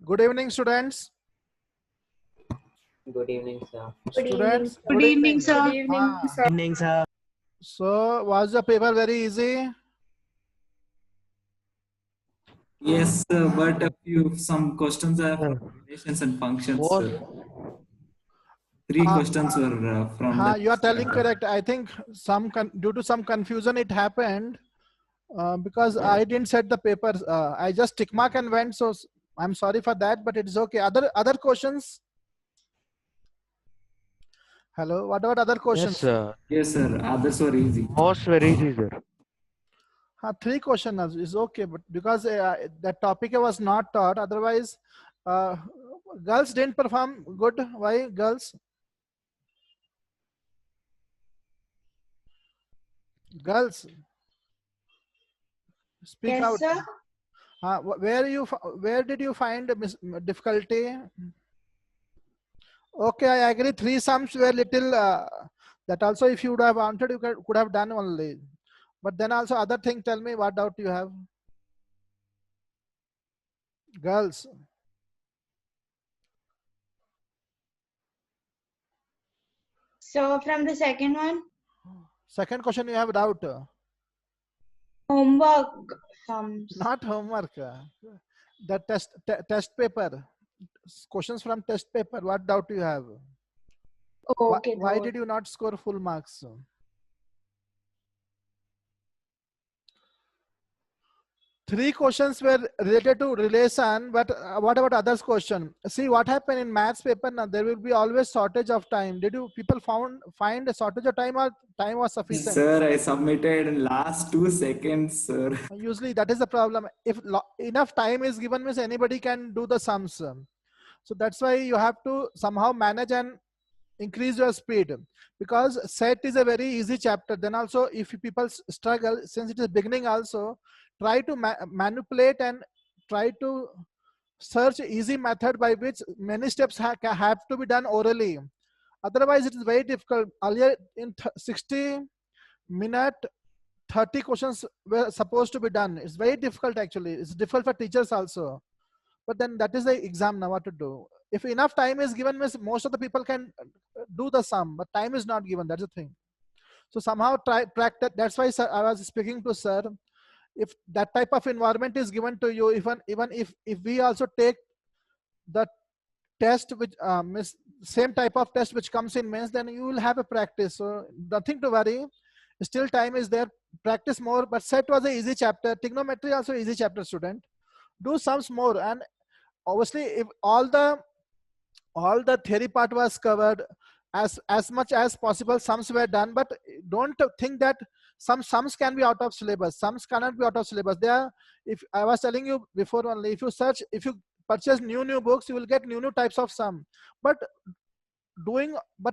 Good evening, students. Good evening, sir. Good evening. Students, Good evening, sir. Good evening, sir. Evening, sir. So, was the paper very easy? Yes, sir, but some questions are from relations and functions. What? Sir. Three questions were from the You are telling correct. I think due to some confusion it happened because I didn't set the paper. I just tick mark and went. So I'm sorry for that, but it's okay. Other questions? Hello. What about other questions? Yes, sir. Yes, sir. Others were easy. Most very easy, sir. 3 questions is okay, but because that topic was not taught, otherwise girls didn't perform good. Why girls? Girls, speak Yes, out. sir. Where did you find difficulty? Okay, I agree. 3 sums were little. That also, if you would have wanted, you could have done only. But then also other thing. Tell me what doubt you have. Girls. So from the second one, Second question you have doubt. homework sums. Not homework. The test paper. Questions from test paper. What doubt you have? Oh, okay. Why did you not score full marks? Three questions were related to relation, but what about others question? See what happened in maths paper now, there will be always shortage of time. Did you people find a shortage of time or time was sufficient? Sir, I submitted in last 2 seconds, sir. Usually that is the problem. If enough time is given means anybody can do the sums. So that's why you have to somehow manage and increase your speed, because set is a very easy chapter. Then also if people struggle, since it is beginning also, try to manipulate and try to search easy method by which many steps have to be done orally. Otherwise it is very difficult. Earlier in 60 minute 30 questions were supposed to be done. It's very difficult actually. It's difficult for teachers also. But then that is the exam now, what to do. If enough time is given, most of the people can do the sum, but time is not given. That's the thing. So somehow try practice. That's why sir, I was speaking to sir. If that type of environment is given to you, even if we also take the test which same type of test which comes in mains, then you will have a practice. So nothing to worry. Still time is there. Practice more. But set was an easy chapter. Trigonometry also easy chapter, student. Do sums more, and obviously if all the theory part was covered, as much as possible sums were done. But don't think that some sums can be out of syllabus. Sums cannot be out of syllabus. They are, if I was telling you before only, if you purchase new books, you will get new types of sum. But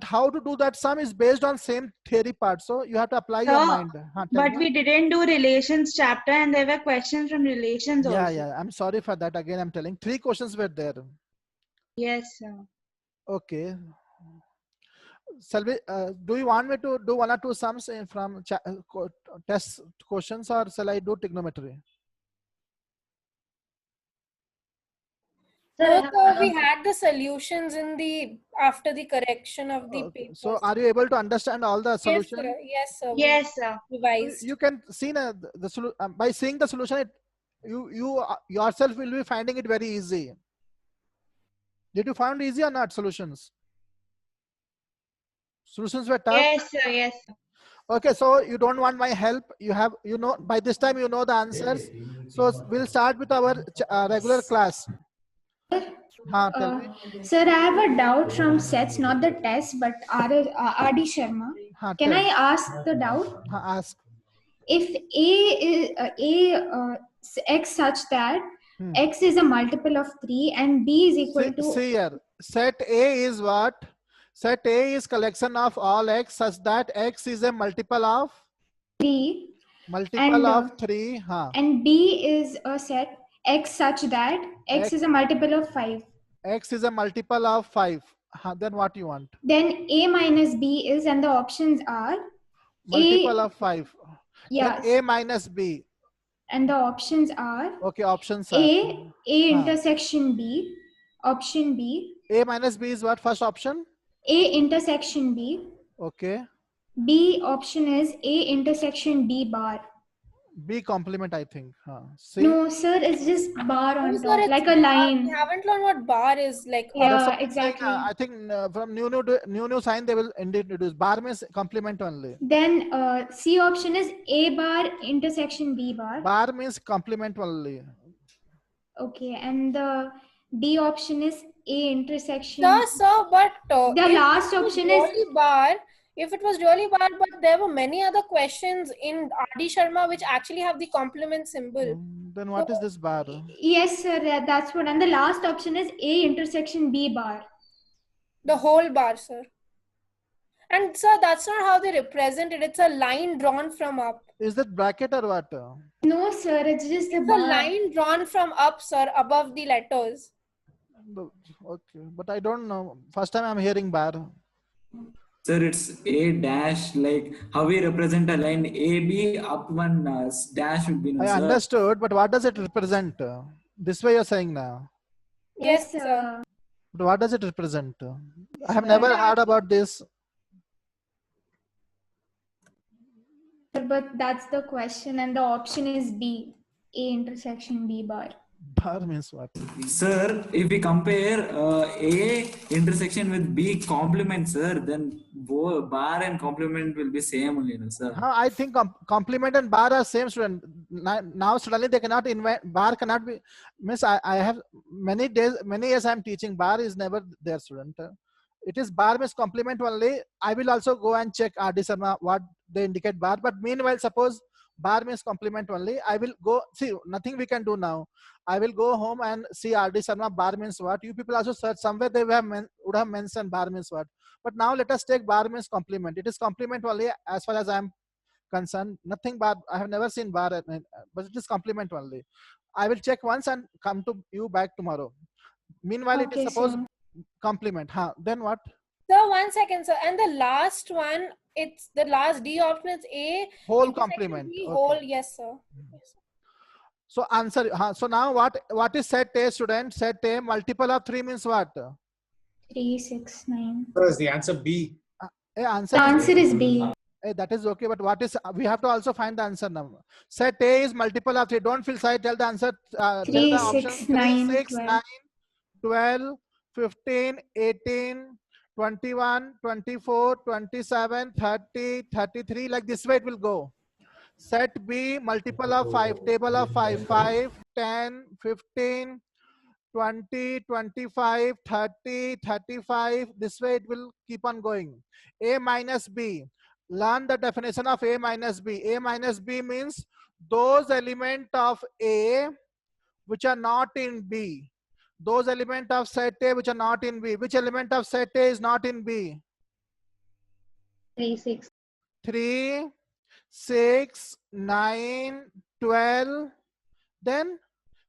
how to do that sum is based on same theory part. So you have to apply your mind. But we didn't do relations chapter, and there were questions from relations also. Yeah. I'm sorry for that. Again, I'm telling 3 questions were there. Yes, sir. Okay. Salvi, do you want me to do 1 or 2 sums from test questions, or shall I do trigonometry? So we had the solutions after the correction of the paper. So are you able to understand all the solution? Yes, sir. Yes, sir. Revised. You can see by seeing the solution, you yourself will be finding it very easy. Did you find easy or not solutions? Solutions were tough? Yes, sir. Yes, sir. Okay, so you don't want my help. You know by this time you know the answers. So we'll start with our regular class. Tell me. Sir, I have a doubt from sets, not the test, but R.D. Sharma. Can I ask the doubt? Ask. If x such that x is a multiple of 3 and b is equal to... See here, set A is what? Set A is collection of all x such that x is a multiple of 3. Multiple of 3. And B is a set x such that x is a multiple of 5. X is a multiple of 5. Then what you want? Then A minus B is, and the options are multiple of 5. Yeah. Then A minus B. and the options are Okay, options are A intersection B, option B. A minus B is what? First option? A intersection B. Okay. B option is A intersection B bar. B complement, I think. See? No, sir, it's just bar No, on sir, top, it's like a bar. line. We haven't learned what bar is like. That's Yeah, what I'm saying. exactly. I think from new sign they will introduce. Bar means complement only. Then C option is A bar intersection B bar. Bar means complement only. Okay, and the D option is A intersection. Sir, but The if last it was option is really bar. If it was really bar, but there were many other questions in R.D. Sharma which actually have the complement symbol. Then what is this bar? yes, sir. That's what. And the last option is A intersection B bar. The whole bar, sir. And sir, that's not how they represent it. It's a line drawn from up. Is that bracket or what? No, sir. It's just a It's a bar. line drawn from up, sir, above the letters. Okay, but I don't know. First time I'm hearing bar. Sir, it's A dash, like how we represent a line AB, up one dash would be no, I sir. understood, but what does it represent? This way you're saying now. Yes, sir. But what does it represent? I have never heard about this. But that's the question, and the option is B, A intersection B bar. Bar means what? Sir, if we compare A intersection with B complement, sir, then bar and complement will be same only, no, sir. I think complement and bar are same, student. Now suddenly they cannot invent, bar cannot be, miss, I have many years I'm teaching, bar is never there, student. It is bar means complement only. I will also go and check R.D. Sharma what they indicate bar, but meanwhile suppose bar means complement only. I will go, see, nothing we can do now. I will go home and see R.D. Sharma bar means what. You people also search somewhere they would have mentioned bar means what. But now let us take bar means complement. It is complement only as far as I am concerned. Nothing bar. I have never seen bar, but it is complement only. I will check once and come to you back tomorrow. Meanwhile, Okay, it is suppose sir. complement. Then what? Sir, 1 second, sir. And the last one, it's the last D option is A. Whole intersection complement. B, Okay. whole, yes, sir. Yes, sir. So answer. So now what is set A, student? Set A multiple of 3 means what? 3, 6, 9. Sir, is the answer B? Answer The answer is B. that is okay, but what is, we have to also find the answer now. Set A is multiple of 3. Don't feel shy. Tell the answer. Tell 3, the 6, options. 9, 3, 6, 12. 9, 12, 15, 18, 21, 24, 27, 30, 33. Like this way it will go. Set B multiple of 5. Table of 5. 5, 10, 15, 20, 25, 30, 35. This way it will keep on going. A minus B. Learn the definition of A minus B. A minus B means those elements of A which are not in B. Those elements of set A which are not in B. Which element of set A is not in B? 3, 6. 3, 6, 9, 12. Then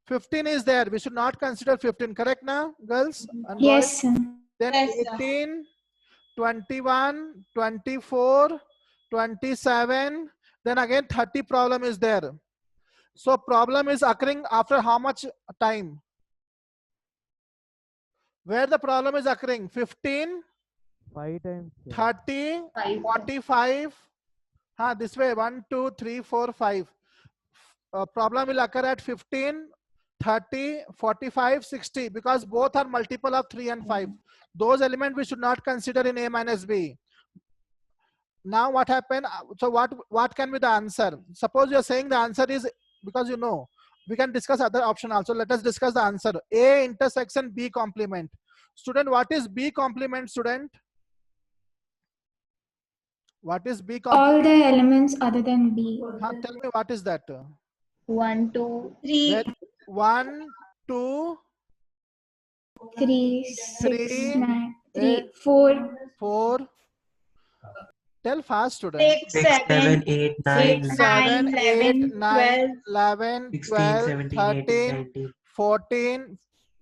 15 is there. We should not consider 15. Correct now, girls? And boys? Yes, sir. Then Yes, sir. 18, 21, 24, 27. Then again 30 problem is there. So problem is occurring after how much time? Where the problem is occurring? 15, 5 times. 30, 5. 45. This way 1, 2, 3, 4, 5. Problem will occur at 15, 30, 45, 60 because both are multiple of 3 and 5. Those elements we should not consider in A minus B. Now what happened? So what can be the answer? Suppose you are saying the answer is, because you know, we can discuss other option also. Let us discuss the answer. A intersection B complement. Student, what is B complement, student? What is B complement? All the elements other than B. Tell me what is that? 1, 2, 3. 1, 2, 3, 6, 3, 9, 3, 8, 4. 4. Tell fast, student. 6, 7, 8, 6, 9, 7, 8, 9, 12. 11, 16, 12, 17, 13, 18, 19. 14,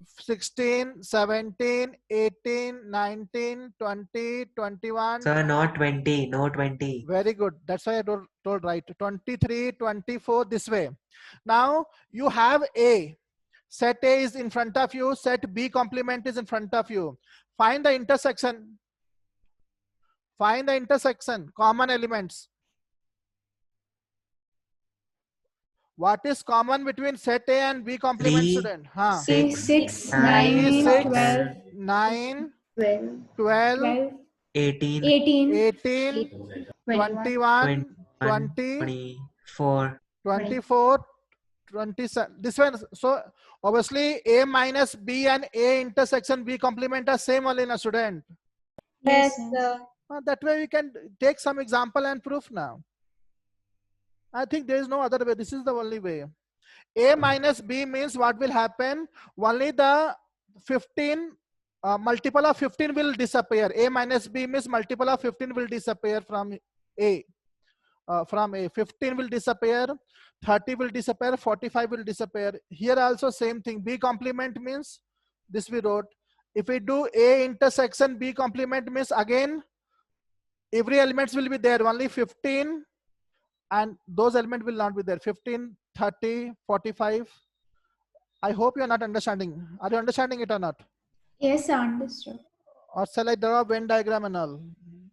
16, 17, 18, 19, 20, 21. Sir, not 20, no 20. Very good. That's why I told right. 23, 24, this way. Now you have A. Set A is in front of you. Set B complement is in front of you. Find the intersection. Find the intersection. Common elements. What is common between set A and B complement, 3, student? Huh? 6, 6, 9, 9, 6, 12, 9, 12, 12, 12, 18, 18, 18, 21, 21, 21, 20, 24. 24, 27. This one. So obviously A minus B and A intersection B complement are same only, na, student. Yes, Yes, sir. sir. That way we can take some example and proof now. I think there is no other way. This is the only way. A minus B means what will happen? Only the 15 multiple of 15 will disappear. A minus B means multiple of 15 will disappear from A. 15 will disappear, 30 will disappear, 45 will disappear. Here also same thing. B complement means this we wrote. If we do A intersection B complement means again every elements will be there, only 15 and those elements will not be there. 15, 30, 45. I hope you are not understanding. Are you understanding it or not? Yes, I understood. Or shall I draw a Venn diagram and all?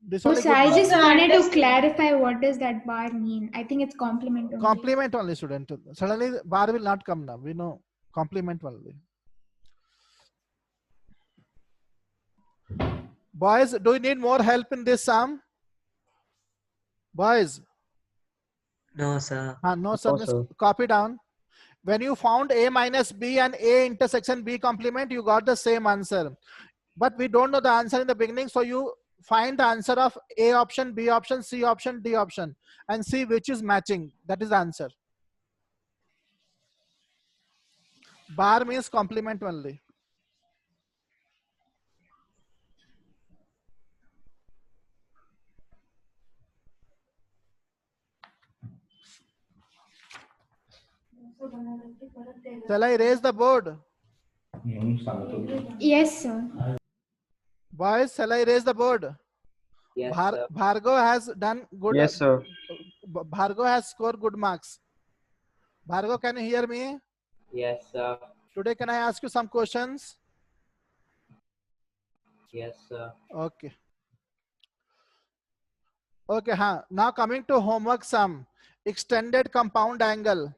This No, only sir, I good just No, wanted to understood. clarify what does that bar mean. I think it's complement only. complement only, student. Suddenly bar will not come now. We know complement only. Boys, do you need more help in this sum? Boys? No, sir. No, sir. Just copy down. When you found A minus B and A intersection B complement, you got the same answer. But we don't know the answer in the beginning. So you find the answer of A option, B option, C option, D option, and see which is matching. That is the answer. Bar means complement only. Shall I raise the board? Yes, sir. Boys, shall I raise the board? Yes, sir. Bhargav has done good. Yes, sir. Bhargav has scored good marks. Bhargav, can you hear me? Yes, sir. Today, can I ask you some questions? Yes, sir. Okay. Okay, now coming to homework sum. Extended compound angle.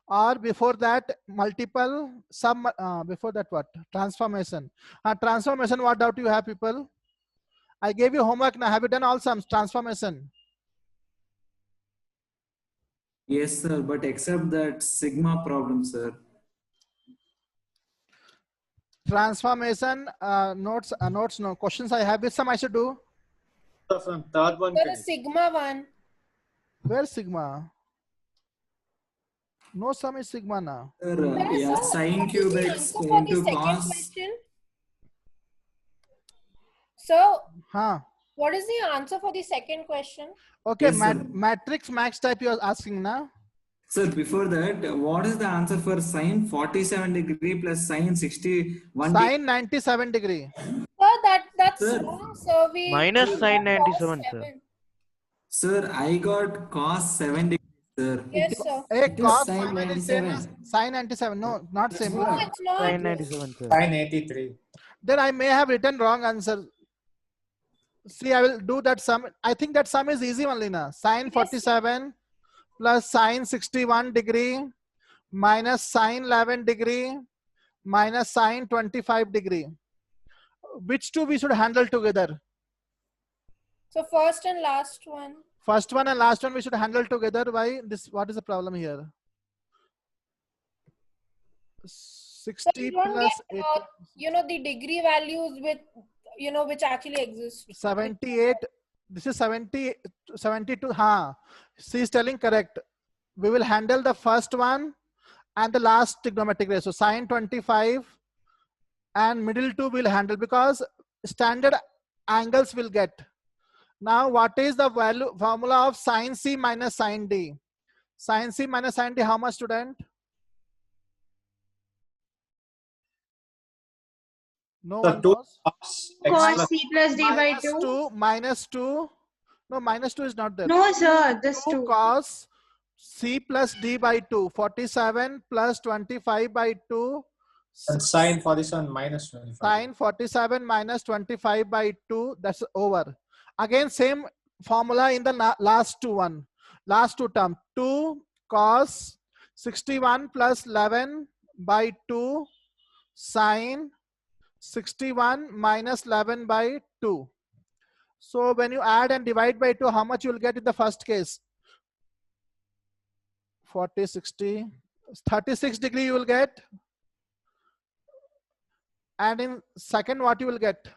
Or before that, multiple sum. Before that, what? Transformation. Transformation, what doubt you have, people? I gave you homework now. Have you done all sums? Transformation. Yes, sir. But except that sigma problem, sir. Transformation notes. No questions. I have. Which sum I should do? Third one. The sigma one. Where's sigma? No sum is sigma now. Sir, Yes, yeah, sir. sine What is cube the x answer for the into second cos. question? So, Huh. what is the answer for the second question? Okay, Yes, sir. matrix max type you are asking now. Sir, before that, what is the answer for sine 47 degree plus sine 61 degree? Sine 97 degree. Sir, that's Sir. wrong, sir. We Minus we sine got 97, cos sir. 7. Sir, I got cos 7 degree, sir. Yes, sir. Hey, It is cos sine 7 is same 97. as sine 97. No, not same. No, it's not. Sine 97, sir. Sine 83. Then I may have written wrong answer. See, I will do that sum. I think that sum is easy only now. Sine 47 plus sine 61 degree minus sine 11 degree minus sine 25 degree. Which two we should handle together? So, first and last one. First one and last one we should handle together. Why this? What is the problem here? So 60 you don't plus get, 8, the degree values with, which actually exist. 78. This is 70, 72. She is telling correct. We will handle the first one and the last trigonometric ratio. Sine 25 and middle two will handle because standard angles will get. Now, what is the formula of sine C minus sine D? Sine C minus sine D, how much, student? No The one 2 cos. cos x Cos plus C plus D by 2. Minus 2. No, minus 2 is not there. No, sir, this 2 2. cos C plus D by 2. 47 plus 25 by 2. and sine 47 minus 25. Sine 47 minus 25 by 2. That's over. Again, same formula in the last two term. 2 cos 61 plus 11 by 2 sine 61 minus 11 by 2. So when you add and divide by 2, how much you will get in the first case? 40, 60, 36 degree you will get. And in second, what you will get?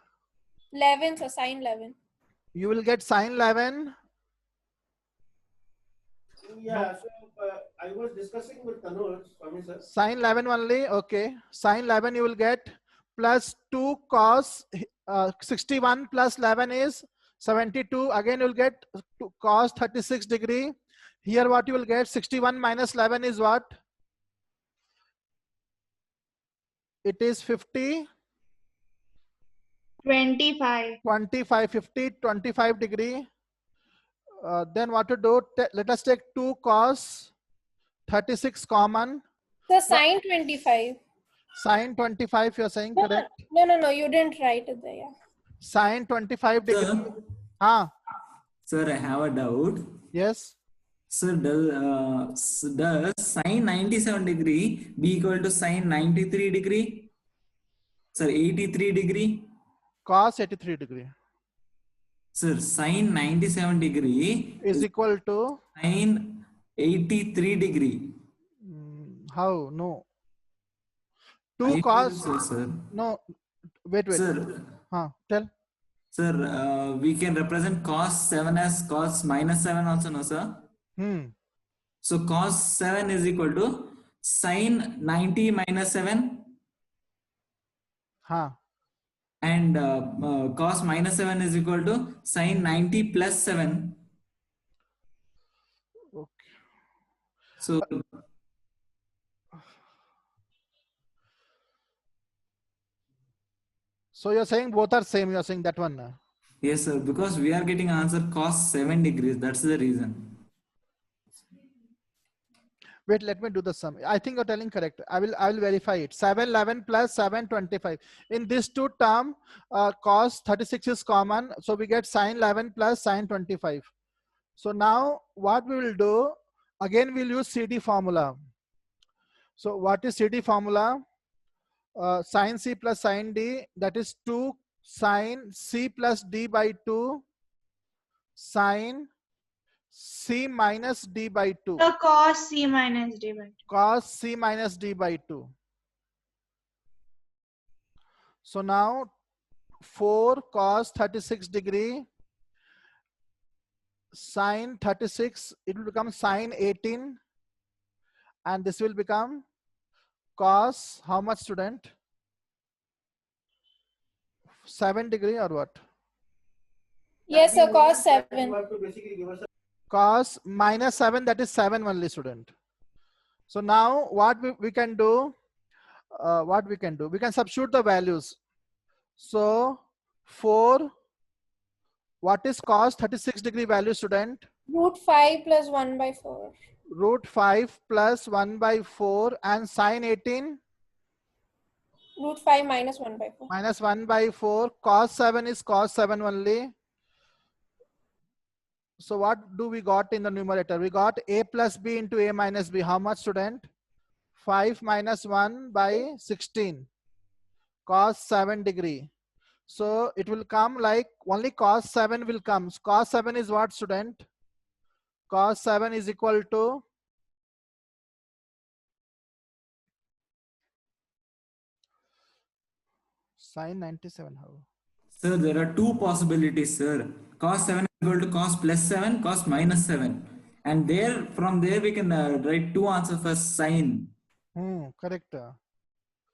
11, so sine 11. You will get sine 11. Yeah, so I was discussing with Tanuj, Swami sir. Sine 11 only, okay. Sine 11 you will get plus 2 cos 61 plus 11 is 72. Again you will get cos 36 degree. Here what you will get? 61 minus 11 is what? It is 50. 25. 25, 50, 25 degree. Then what to do? Let us take 2 cos 36 common. So sine 25. Sine 25 you're saying, No, correct? no, you didn't write it there. Yeah. Sine 25 degree. Sir, sir, I have a doubt. Yes. Sir, does sine 97 degree be equal to sine 93 degree? Sir, 83 degree? Cos 83 degree. Sir, sine 97 degree is equal to sine 83 degree. How? No. I 2 cos. so, sir. No. Wait. Sir. Tell. Sir, we can represent cos 7 as cos minus 7 also, no, sir? So cos 7 is equal to sine 90 minus 7. And cos minus 7 is equal to sine 90 plus 7. Okay. So you're saying both are same. You're saying that one. Yes, sir. Because we are getting answer cos 7 degrees. That's the reason. Wait, let me do the sum. I think you're telling correct. I will verify it. 711 plus 725. In this two term, cos 36 is common. So we get sine 11 plus sine 25. So now what we will do, again we'll use CD formula. So what is CD formula? Sine C plus sine D, that is 2 sine C plus D by 2 sine C minus D by 2. So cos C minus D by 2. Cos C minus D by 2. So now 4 cos 36 degree sine 36, it will become sine 18, and this will become cos how much, student? 7 degree or what? Yes, sir, cos 7. Cos minus 7, that is 7 only, student. So now what we can do, we can substitute the values. So 4, what is cos 36 degree value, student? Root 5 plus 1 by 4. Root 5 plus 1 by 4, and sine 18? Root 5 minus 1 by 4. Minus 1 by 4. Cos 7 is cos 7 only. So what do we got in the numerator? We got a plus b into a minus b. How much, student? 5 minus 1 by 16. Cos 7 degree. So it will come like only cos 7 will come. Cos 7 is what, student? Cos 7 is equal to sine 97. How? Sir, there are two possibilities, sir. Cos 7 is equal to cos plus 7, cos minus 7. And there, from there, we can write two answers for sine. Correct.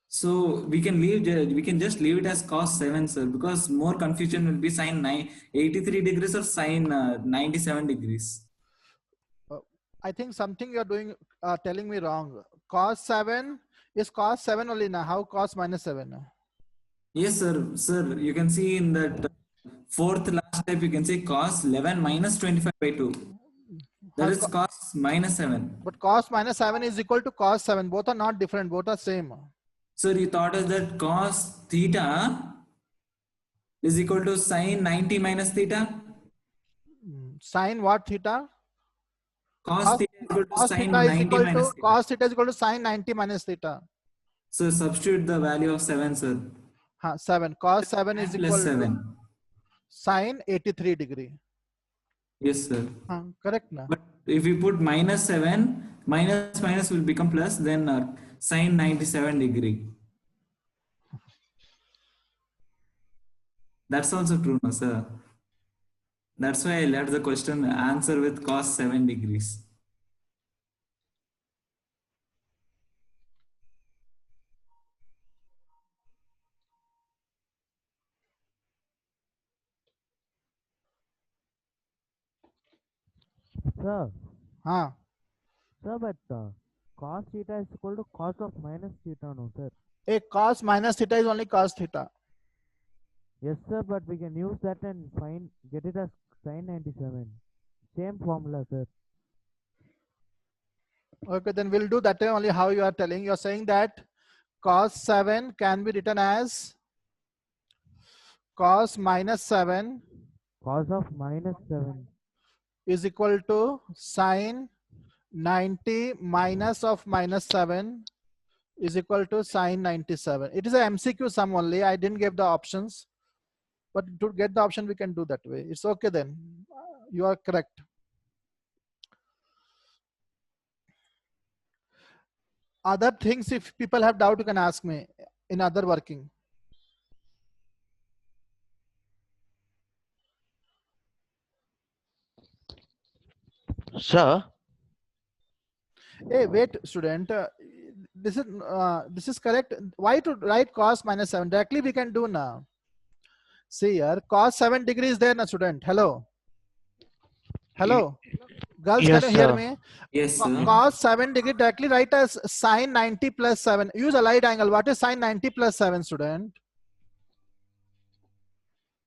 So we can just leave it as cos 7, sir, because more confusion will be sine 83 degrees or sine 97 degrees. I think something you're doing, telling me wrong. Cos 7 is cos 7 only now. How cos minus 7? Yes, sir. Sir, you can see in that fourth last step, you can say cos 11 minus 25 by 2. That is cos minus 7. But cos minus 7 is equal to cos 7. Both are not different. Both are same. Sir, you thought us that cos theta is equal to sin 90 minus theta? Sin what theta? Cos theta is equal to sin 90 minus theta. Cos theta is equal to sin 90 minus theta. So substitute the value of 7, sir. 7. Cos 7 is equal 7. to sin 83 degree. Yes, sir. Correct na? But if we put minus 7, minus minus will become plus, then sin 97 degree. That's also true, no, sir. That's why I left the question answer with cos 7 degrees. Sir. Huh. Sir, but cos theta is equal to cos of minus theta, no, sir? A cos minus theta is only cos theta. Yes, sir, but we can use that and get it as sin 97. Same formula, sir. Okay, then we'll do that only how you are telling. You are saying that cos 7 can be written as cos minus 7. Cos of minus 7 is equal to sin 90 minus of minus 7 is equal to sin 97. It is a MCQ sum only. I didn't give the options, but to get the option we can do that way. It's okay then. You are correct. Other things, if people have doubt, you can ask me in other working. Sir. Hey, wait, student. This is correct. Why to write cos minus 7? Directly we can do now. See here, cos 7 degrees there, na student. Hello. Hello. Girls, yes, can you hear me? Yes, sir. Cos 7 degree directly write as sin 90 plus 7. Use allied angle. What is sin 90 plus 7, student?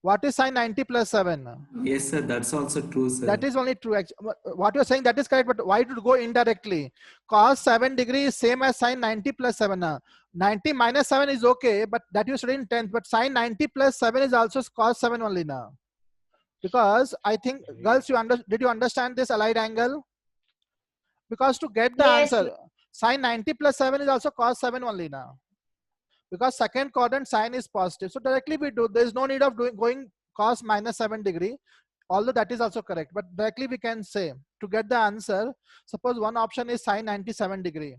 What is sin 90 plus 7? Yes, sir. That's also true, sir. That is only true. What you are saying, that is correct, but why to go indirectly? Cos 7 degree is same as sin 90 plus 7. 90 minus 7 is okay, but that you studied in 10th. But sin 90 plus 7 is also cos 7 only now. Because I think, girls, did you understand this allied angle? Because to get the answer, sin 90 plus 7 is also cos 7 only now. Because second quadrant sign is positive. So directly we do, there is no need of going cos minus 7 degree, although that is also correct. But directly we can say, to get the answer, suppose one option is sin 97 degree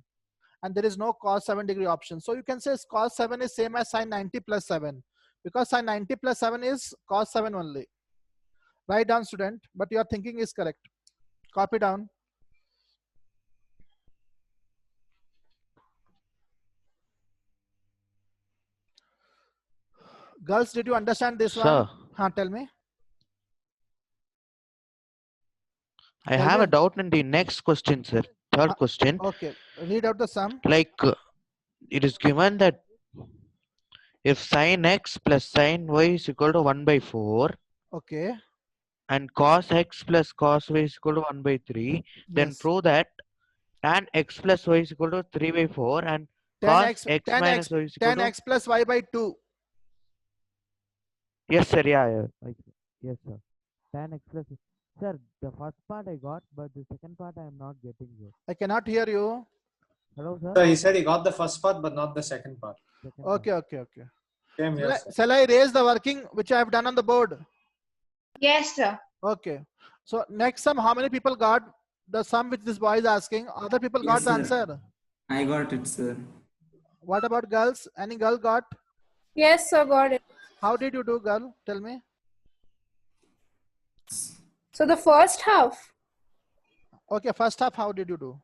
and there is no cos 7 degree option. So you can say cos 7 is same as sin 90 plus 7, because sin 90 plus 7 is cos 7 only. Write down, student, but your thinking is correct. Copy down. Girls, did you understand this one? Tell me. I have a doubt in the next question, sir. Third question. Okay, read out the sum. Like it is given that if sin x plus sin y is equal to 1 by 4. Okay. And cos x plus cos y is equal to 1 by 3. Then prove that tan x plus y is equal to 3 by 4 and cos x minus y is equal to 10x plus y by 2. Yes, sir. Yeah. Yes, sir. Tan x plus. Sir, the first part I got, but the second part I am not getting it. I cannot hear you. Hello, sir. So he said he got the first part, but not the second part. Okay. Same here, Shall I raise the working which I have done on the board? Yes, sir. Okay. So next sum, how many people got the sum which this boy is asking? Other people got the answer? I got it, sir. What about girls? Any girl got? Yes, sir, got it. How did you do, girl? Tell me. So the first half. Okay, first half, how did you do?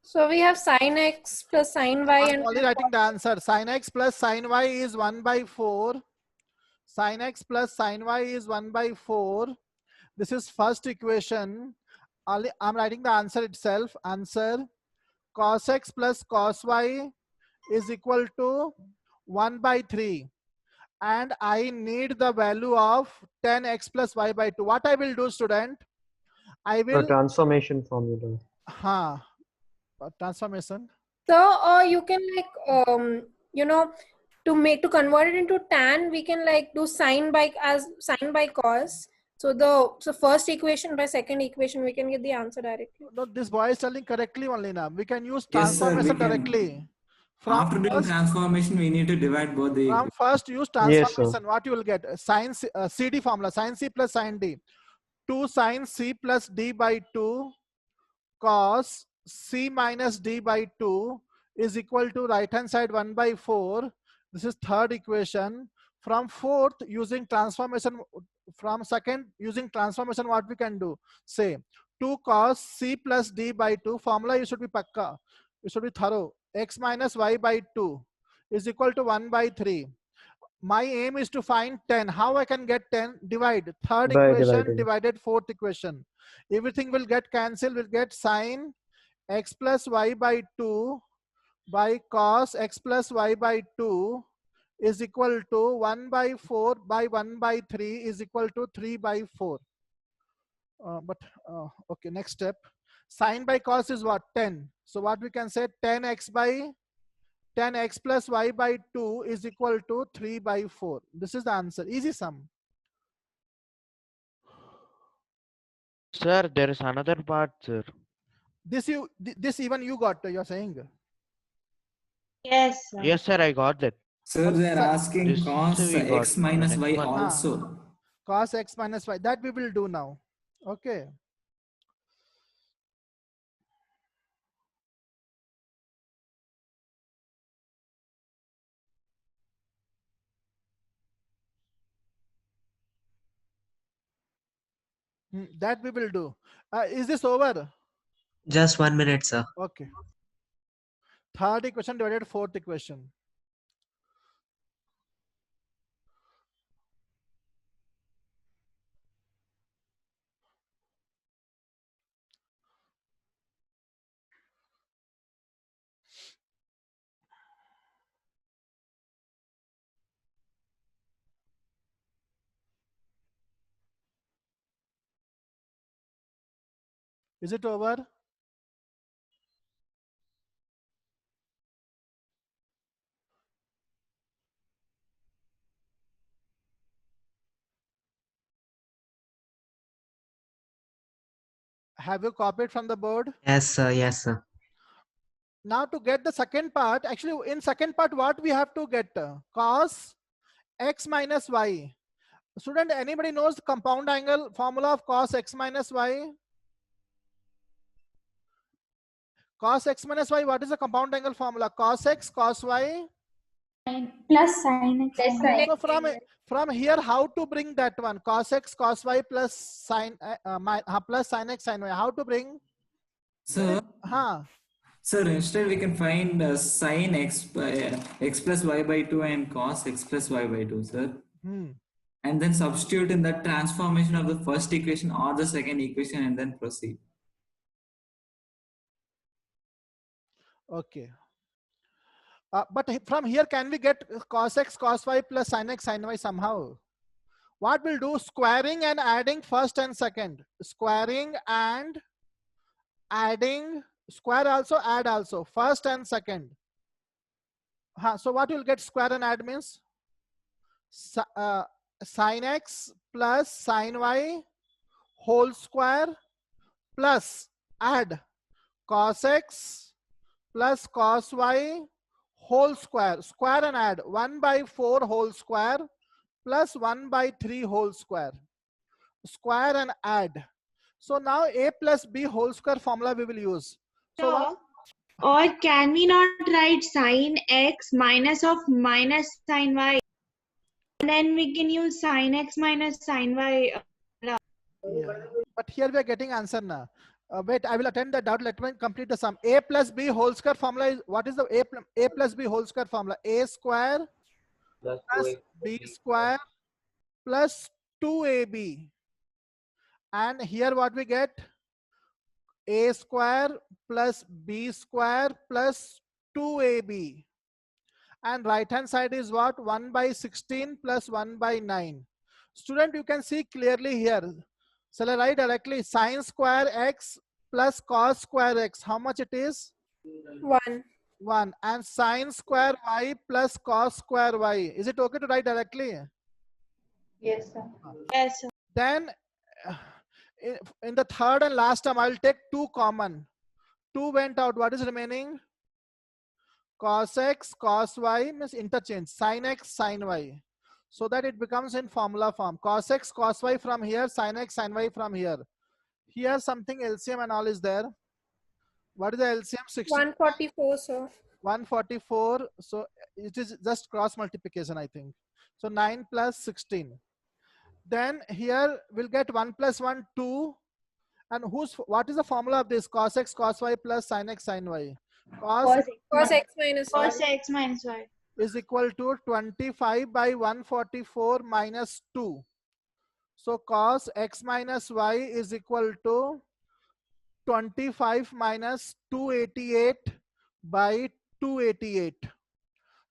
So we have sin x plus sin y. I'm only writing the answer. Sin x plus sin y is 1 by 4. Sin x plus sin y is 1 by 4. This is first equation. I'm writing the answer itself. Answer, cos x plus cos y is equal to 1 by 3. And I need the value of 10x plus y by 2. What I will do, student? I will transformation formula. Transformation. So you can like you know, to convert it into tan, we can like do sine by cos. So first equation by second equation, we can get the answer directly. No, this boy is telling correctly only now. We can use Yes, sir, transformation we can. directly. After doing transformation, we need to divide both the. From first use transformation, what you will get? Sine CD formula, sine C plus sine D. 2 sine C plus D by 2 cos C minus D by 2 is equal to right hand side 1 by 4. This is third equation. From fourth, using transformation, from second, using transformation, what we can do? Say 2 cos C plus D by 2. Formula you should be pakka. You should be thorough. X minus y by 2 is equal to 1 by 3. My aim is to find 10. How I can get 10? Divide. Third equation divided fourth equation. Everything will get cancelled. We'll get sine x plus y by 2 by cos x plus y by 2 is equal to 1 by 4 by 1 by 3 is equal to 3 by 4. Okay, next step. Sine by cos is what? 10. So what we can say, 10x plus y by 2 is equal to 3 by 4. This is the answer. Easy sum. Sir, there is another part, sir. This even you got, you're saying? Yes, sir. Yes, sir, I got that. Sir, they're asking This cos we got x minus y one. also. Cos x minus y. That we will do now. Okay. That we will do. Is this over? Just 1 minute, sir. Okay. Third equation divided fourth equation. Is it over? Have you copied from the board? Yes, sir. Yes, sir. Now to get the second part, actually in second part, what we have to get? Cos x minus y. Student, anybody knows the compound angle formula of cos x minus y? Cos x minus y, what is the compound angle formula? Cos x, cos y? Plus sin x. So from here, how to bring that one? Cos x, cos y plus sin x, sin y. How to bring? Sir, sir, instead we can find sin x plus y by 2 and cos x plus y by 2, sir. And then substitute in that transformation of the first equation or the second equation and then proceed. Okay. But from here, can we get cos x, cos y plus sin x, sin y somehow? What we'll do? Squaring and adding first and second. Squaring and adding, square also, add also. First and second. So what you'll get square and add means? Sin x plus sin y whole square plus add cos x plus cos y whole square. Square and add 1 by 4 whole square plus 1 by 3 whole square. Square and add. So now a plus b whole square formula we will use. So or can we not write sin x minus of minus sin y? And then we can use sin x minus sin y. Yeah. But here we are getting answer now. Wait, I will attend the doubt. Let me complete the sum. A plus b whole square formula is, what is the a plus b whole square formula? A square plus b square plus 2ab. And here what we get? A square plus b square plus 2ab. and right hand side is what? 1 by 16 plus 1 by 9. Student, you can see clearly here. Shall I write directly? Sine square x plus cos square x. How much it is? 1. 1. And sine square y plus cos square y. Is it okay to write directly? Yes, sir. Yes, sir. Then in the third and last term, I will take 2 common. 2 went out. What is remaining? Cos x, cos y means interchange. Sin x, sin y. So that it becomes in formula form. Cos x, cos y from here, sin x, sin y from here. Here something LCM and all is there. What is the LCM? 144, sir. 144. So it is just cross multiplication, I think. So 9 plus 16. Then here we'll get 1 plus 1, 2. And what is the formula of this? Cos x, cos y plus sin x, sin y. Cos x minus y. Cos x minus y is equal to 25 by 144 minus 2. So cos x minus y is equal to 25 minus 288 by 288.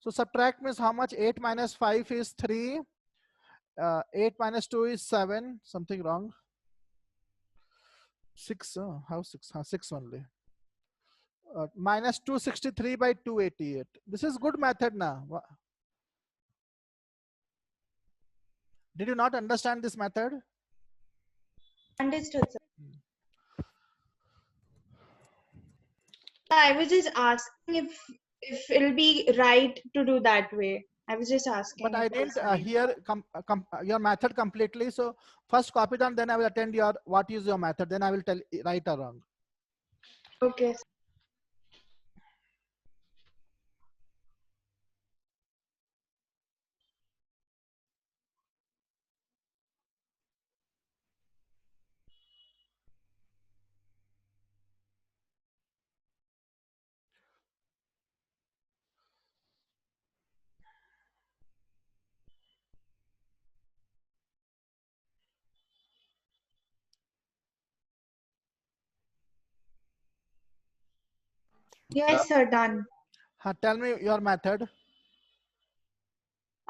So subtract means how much? 8 minus 5 is 3. 8 minus 2 is 7. Something wrong. 6. How 6? 6 only. Minus 263 by 288. This is good method now. Did you not understand this method? Understood, sir. I was just asking if it'll be right to do that way. I was just asking. But I didn't hear your method completely. So first copy down, then I will attend your what is your method. Then I will tell right or wrong. Okay. Yes, sir, done. Tell me your method.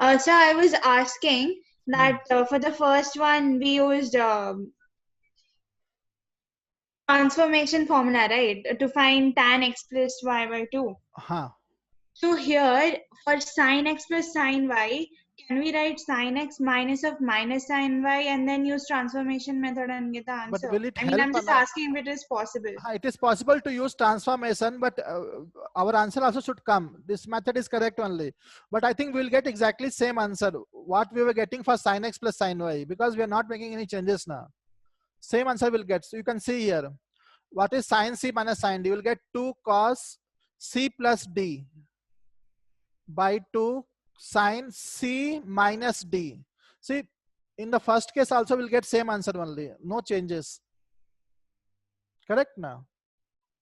So I was asking that for the first one we used transformation formula, right, to find tan x plus y by 2. So here for sin x plus sin y, can we write sin x minus of minus sin y and then use transformation method and get the answer? But will it I mean, I'm just asking if it is possible. It is possible to use transformation, but our answer also should come. This method is correct only. But I think we'll get exactly same answer. What we were getting for sin x plus sin y, because we are not making any changes now. Same answer we'll get. So you can see here. What is sin c minus sin d? You will get 2 cos c plus d by 2 sin c minus d. See, in the first case also we'll get same answer only. No changes. Correct now?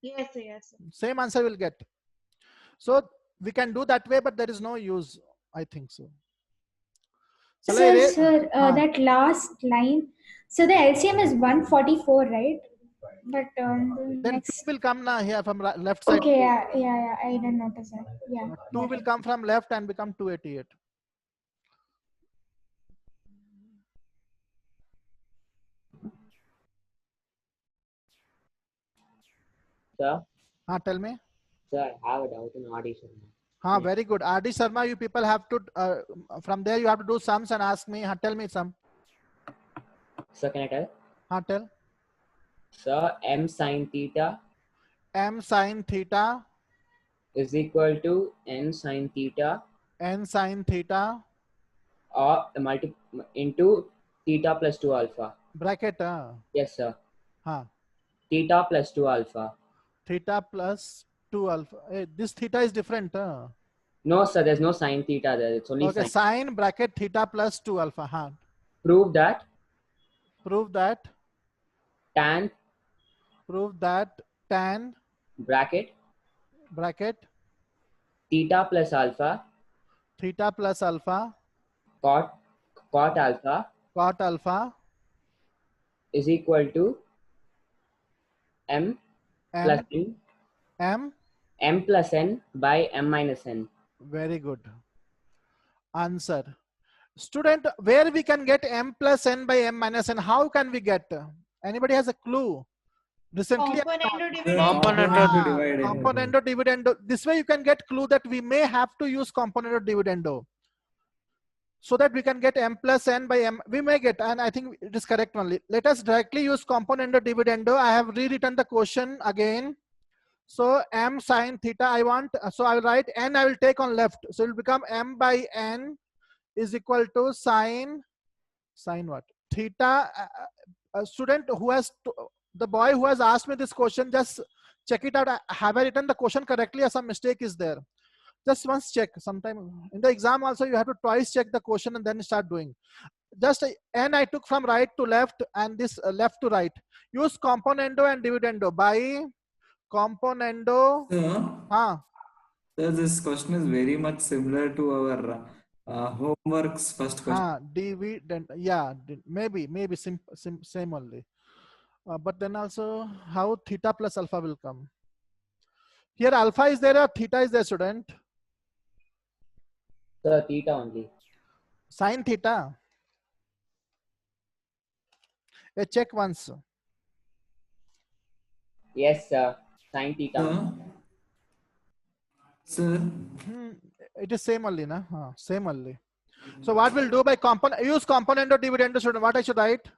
Yes, yes. Same answer we'll get. So we can do that way, but there is no use. I think so. Sir, that last line. So the LCM is 144, right? But then next 2 will come now here from left side. Okay, yeah, I didn't notice that. Yeah. 2 will come from left and become 288. Sir? Tell me. Sir, I have a doubt in RD Sharma. Very good. RD Sharma, you people have to, from there you have to do sums and ask me. Tell me some. Sir, can I tell? Tell. Sir, m sin theta. M sin theta. Is equal to n sin theta. N sin theta. Or into theta plus 2 alpha. Bracket. Yes, sir. Theta plus 2 alpha. Theta plus 2 alpha. Hey, this theta is different. No, sir. There's no sin theta there. It's only okay, sin bracket theta plus 2 alpha. Prove that. Prove that. Tan. Prove that tan. Bracket. Theta plus alpha. Theta plus alpha. Cot alpha. Cot alpha. Is equal to m plus n. M M plus n by m minus n. Very good. Answer. Student, where we can get m plus n by m minus n? How can we get? Anybody has a clue? Recently, componendo dividendo. This way you can get clue that we may have to use componendo dividendo, so that we can get m plus n by m. We may get, and I think it is correct only. Let us directly use componendo dividendo. I have rewritten the question again. So m sine theta I want, so I will write n, I will take on left. So it will become m by n is equal to sine what? Theta. A student who has, the boy who has asked me this question, just check it out. Have I written the question correctly or some mistake is there? Just once check. Sometime in the exam also you have to twice check the question and then start doing. Just n I took from right to left and this left to right. Use componendo and dividendo by componendo. So this question is very much similar to our homework's first question. Dividend. Yeah, maybe same only. But then also how theta plus alpha will come. Here alpha is there or theta is there, student? Sir, theta only. Sine theta. Check once. Yes, sir. Sine theta. Sir. It is same only, na? Same only. So what we'll do by use componendo dividendo, student. What I should write?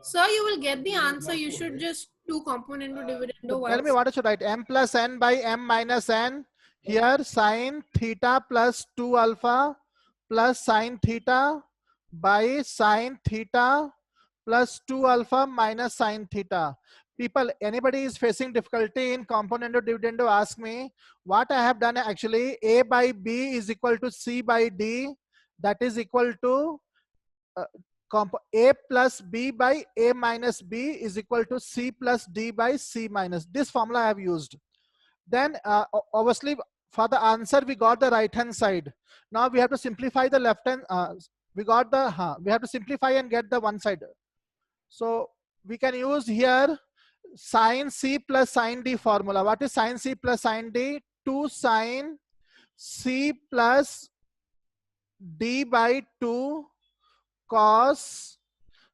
Sir, you will get the answer. You should just do componendo dividendo. Tell me what I should write. M plus n by m minus n. Here sine theta plus 2 alpha plus sine theta by sine theta plus 2 alpha minus sine theta. People, anybody is facing difficulty in componendo dividendo, ask me. What I have done actually, a by b is equal to c by d. That is equal to a plus b by a minus b is equal to c plus d by c minus. This formula I have used. Then obviously for the answer we got the right hand side. Now we have to simplify the left hand. We have to simplify and get the one side. So we can use here sine c plus sine d formula. What is sine c plus sine d? 2 sine c plus d by 2 cos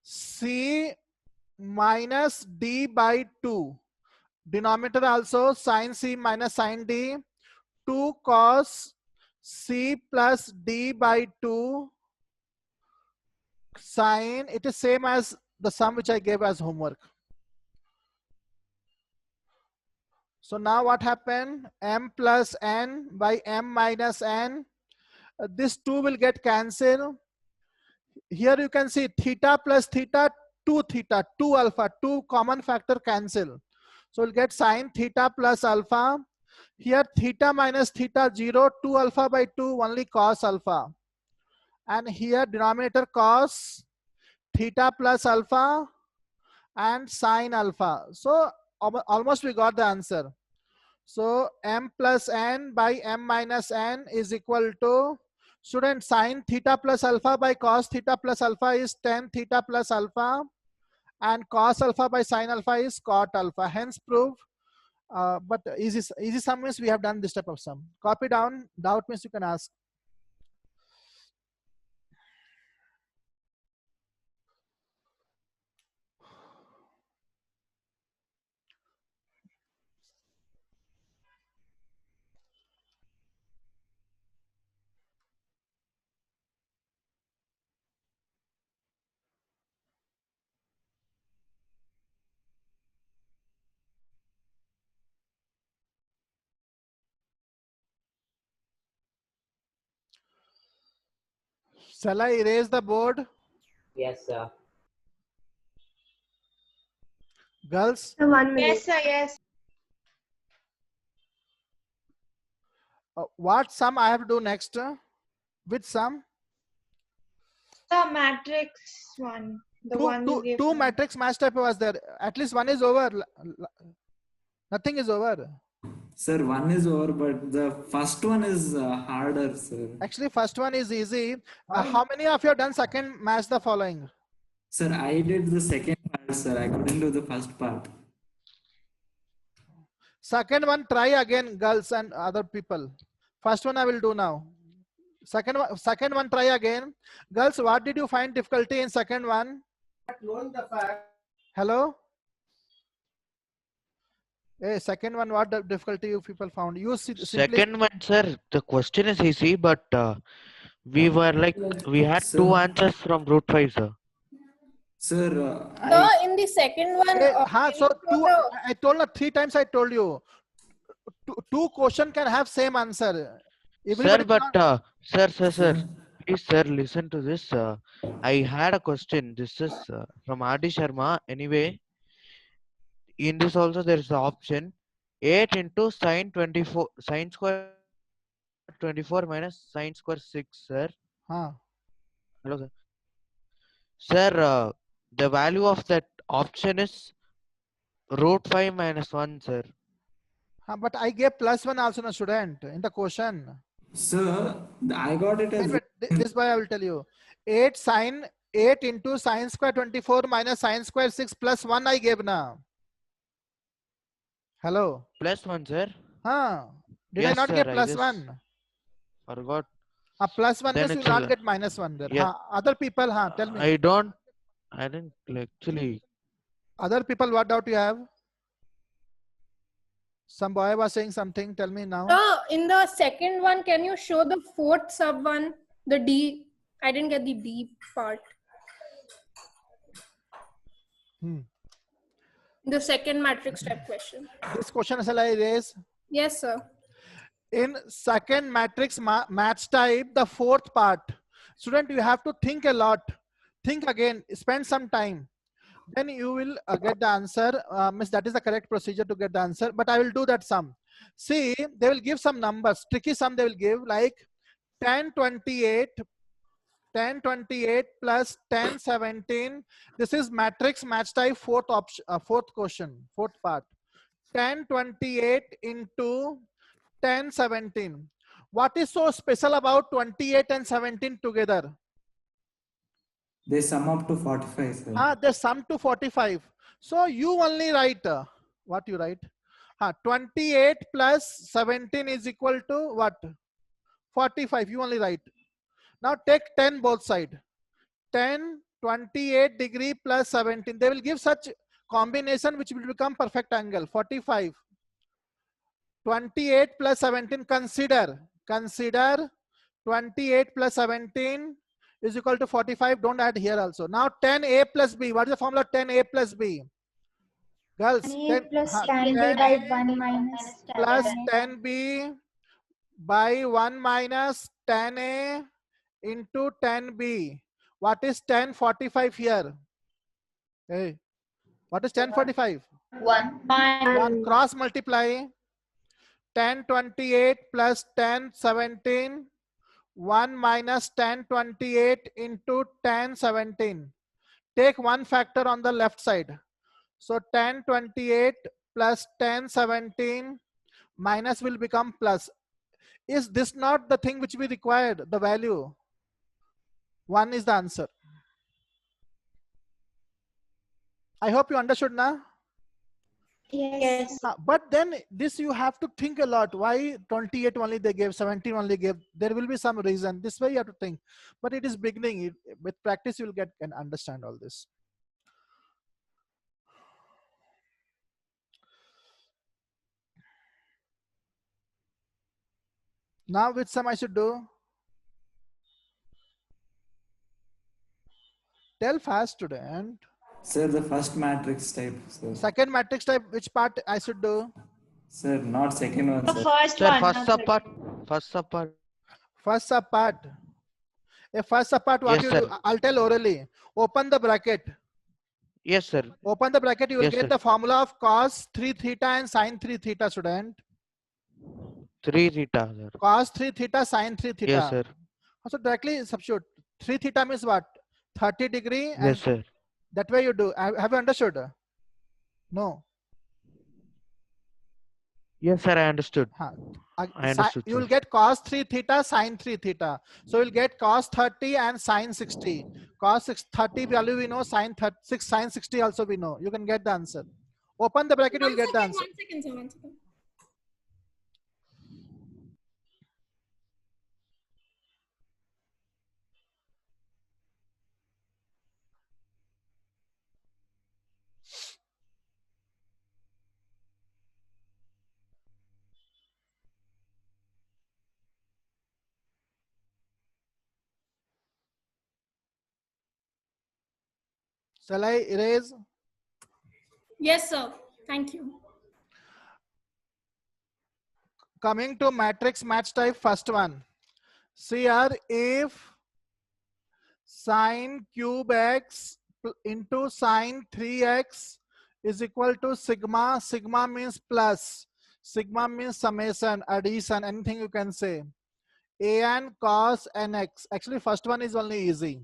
c minus d by 2. Denominator also sine c minus sine d. 2 cos c plus d by 2 sine. It is same as the sum which I gave as homework. So now what happened? M plus n by m minus n. This 2 will get cancelled. Here you can see theta plus theta, 2 theta, 2 alpha, 2 common factor cancel. So we'll get sine theta plus alpha. Here theta minus theta 0, 2 alpha by 2 only cos alpha. And here denominator cos theta plus alpha and sine alpha. So almost we got the answer. So m plus n by m minus n is equal to, student, sine theta plus alpha by cos theta plus alpha is tan theta plus alpha, and cos alpha by sine alpha is cot alpha. Hence prove. But easy sum means we have done this type of sum. Copy down. Doubt means you can ask. Shall I erase the board? Yes, sir. Girls? 1 minute. Yes, sir, yes. What sum I have to do next? Which sum? The matrix one. The two matrix match type was there. At least one is over. Nothing is over. Sir, one is over, but the first one is harder, sir. Actually, first one is easy. How many of you have done second match the following? Sir, I did the second part, sir. I couldn't do the first part. Second one, try again, girls and other people. First one I will do now. Second one, try again. Girls, what did you find difficulty in second one? Knowing the fact. Hello? Hey, second one, what the difficulty you people found? You simply... Second one, sir, the question is easy, but we were like, we had two answers from root 5, sir. Sir, in the second one, so two, I told you 3 times. I told you two question can have same answer. Everybody sir, but sir, please, sir, listen to this. I had a question. This is from R.D. Sharma. Anyway, in this also there is the option 8 into sine 24, sine square 24 minus sine square 6, sir. Hello, sir. Sir, the value of that option is root 5 minus 1, sir. But I gave +1 also, no student, in the question. Sir, I got it as... This way I will tell you. 8 into sine square 24 minus sine square 6 plus 1 I gave now. Hello? +1, sir? Did yes, I not sir, get +1? Forgot. +1 means you will not get -1 there. Yeah. Other people, tell me. I didn't actually. Other people, what doubt you have? Some boy was saying something. Tell me now. In the second one, can you show the fourth sub one? The D. I didn't get the D part. The second matrix type question. This question shall I raise? Yes, sir. In second matrix match type, the fourth part. Student, you have to think a lot. Think again. Spend some time. Then you will get the answer. Miss, that is the correct procedure to get the answer. But I will do that sum. See, they will give some numbers. Tricky sum they will give like 1028 plus 1017. This is matrix match type fourth question, fourth part. 1028 into 1017. What is so special about 28 and 17 together? They sum up to 45, sir. They sum to 45. So you only write, what you write? 28 plus 17 is equal to what? 45, you only write. Now take 10 both side. 10, 28 degree plus 17. They will give such combination which will become perfect angle, 45. 28 plus 17, consider 28 plus 17 is equal to 45. Don't add here also. Now 10a plus b. What is the formula 10a plus b? Girls, 10 plus 10b by 1 minus plus 10b by 1 minus 10a into 10b. What is 1045 here? Hey, what is 1045? 1. Cross multiply. 1028 plus 1017. 1 minus 1028 into 1017. Take one factor on the left side. So 1028 plus 1017 minus will become plus. Is this not the thing which we required, the value? 1 is the answer. I hope you understood now. Yes. But then this you have to think a lot. Why 28 only they gave, 17 only gave? There will be some reason. This way you have to think. But it is beginning. With practice you will get and understand all this. Now which sum I should do? Tell fast, student. Sir, the first matrix type, sir. Second matrix type, which part I should do? Sir, not second one, the sir. First sir, one. First subpart. First subpart. First subpart. A first subpart, what yes, you sir. do? I'll tell orally. Open the bracket. Yes, sir. Open the bracket, you will yes, get sir. the formula of cos 3 theta and sin 3 theta, student. 3 theta, sir. Cos 3 theta, sin 3 theta. Yes, sir. So directly substitute. 3 theta means what? 30 degree. And yes, sir. That way you do. Have you understood? No. Yes, sir. I understood. I understood. You will get cos 3 theta, sin 3 theta. So you will get cos 30 and sin 60. Cos 30 value we know, sin 6 sin 60 also we know. You can get the answer. Open the bracket, you will get the answer. 1 second, sir. 1 second. Shall I erase? Yes, sir. Thank you. Coming to matrix match type, first one. See here, if sine cube x into sine 3x is equal to sigma. Sigma means plus. Sigma means summation, addition, anything you can say. An cos nx. Actually, first one is only easy.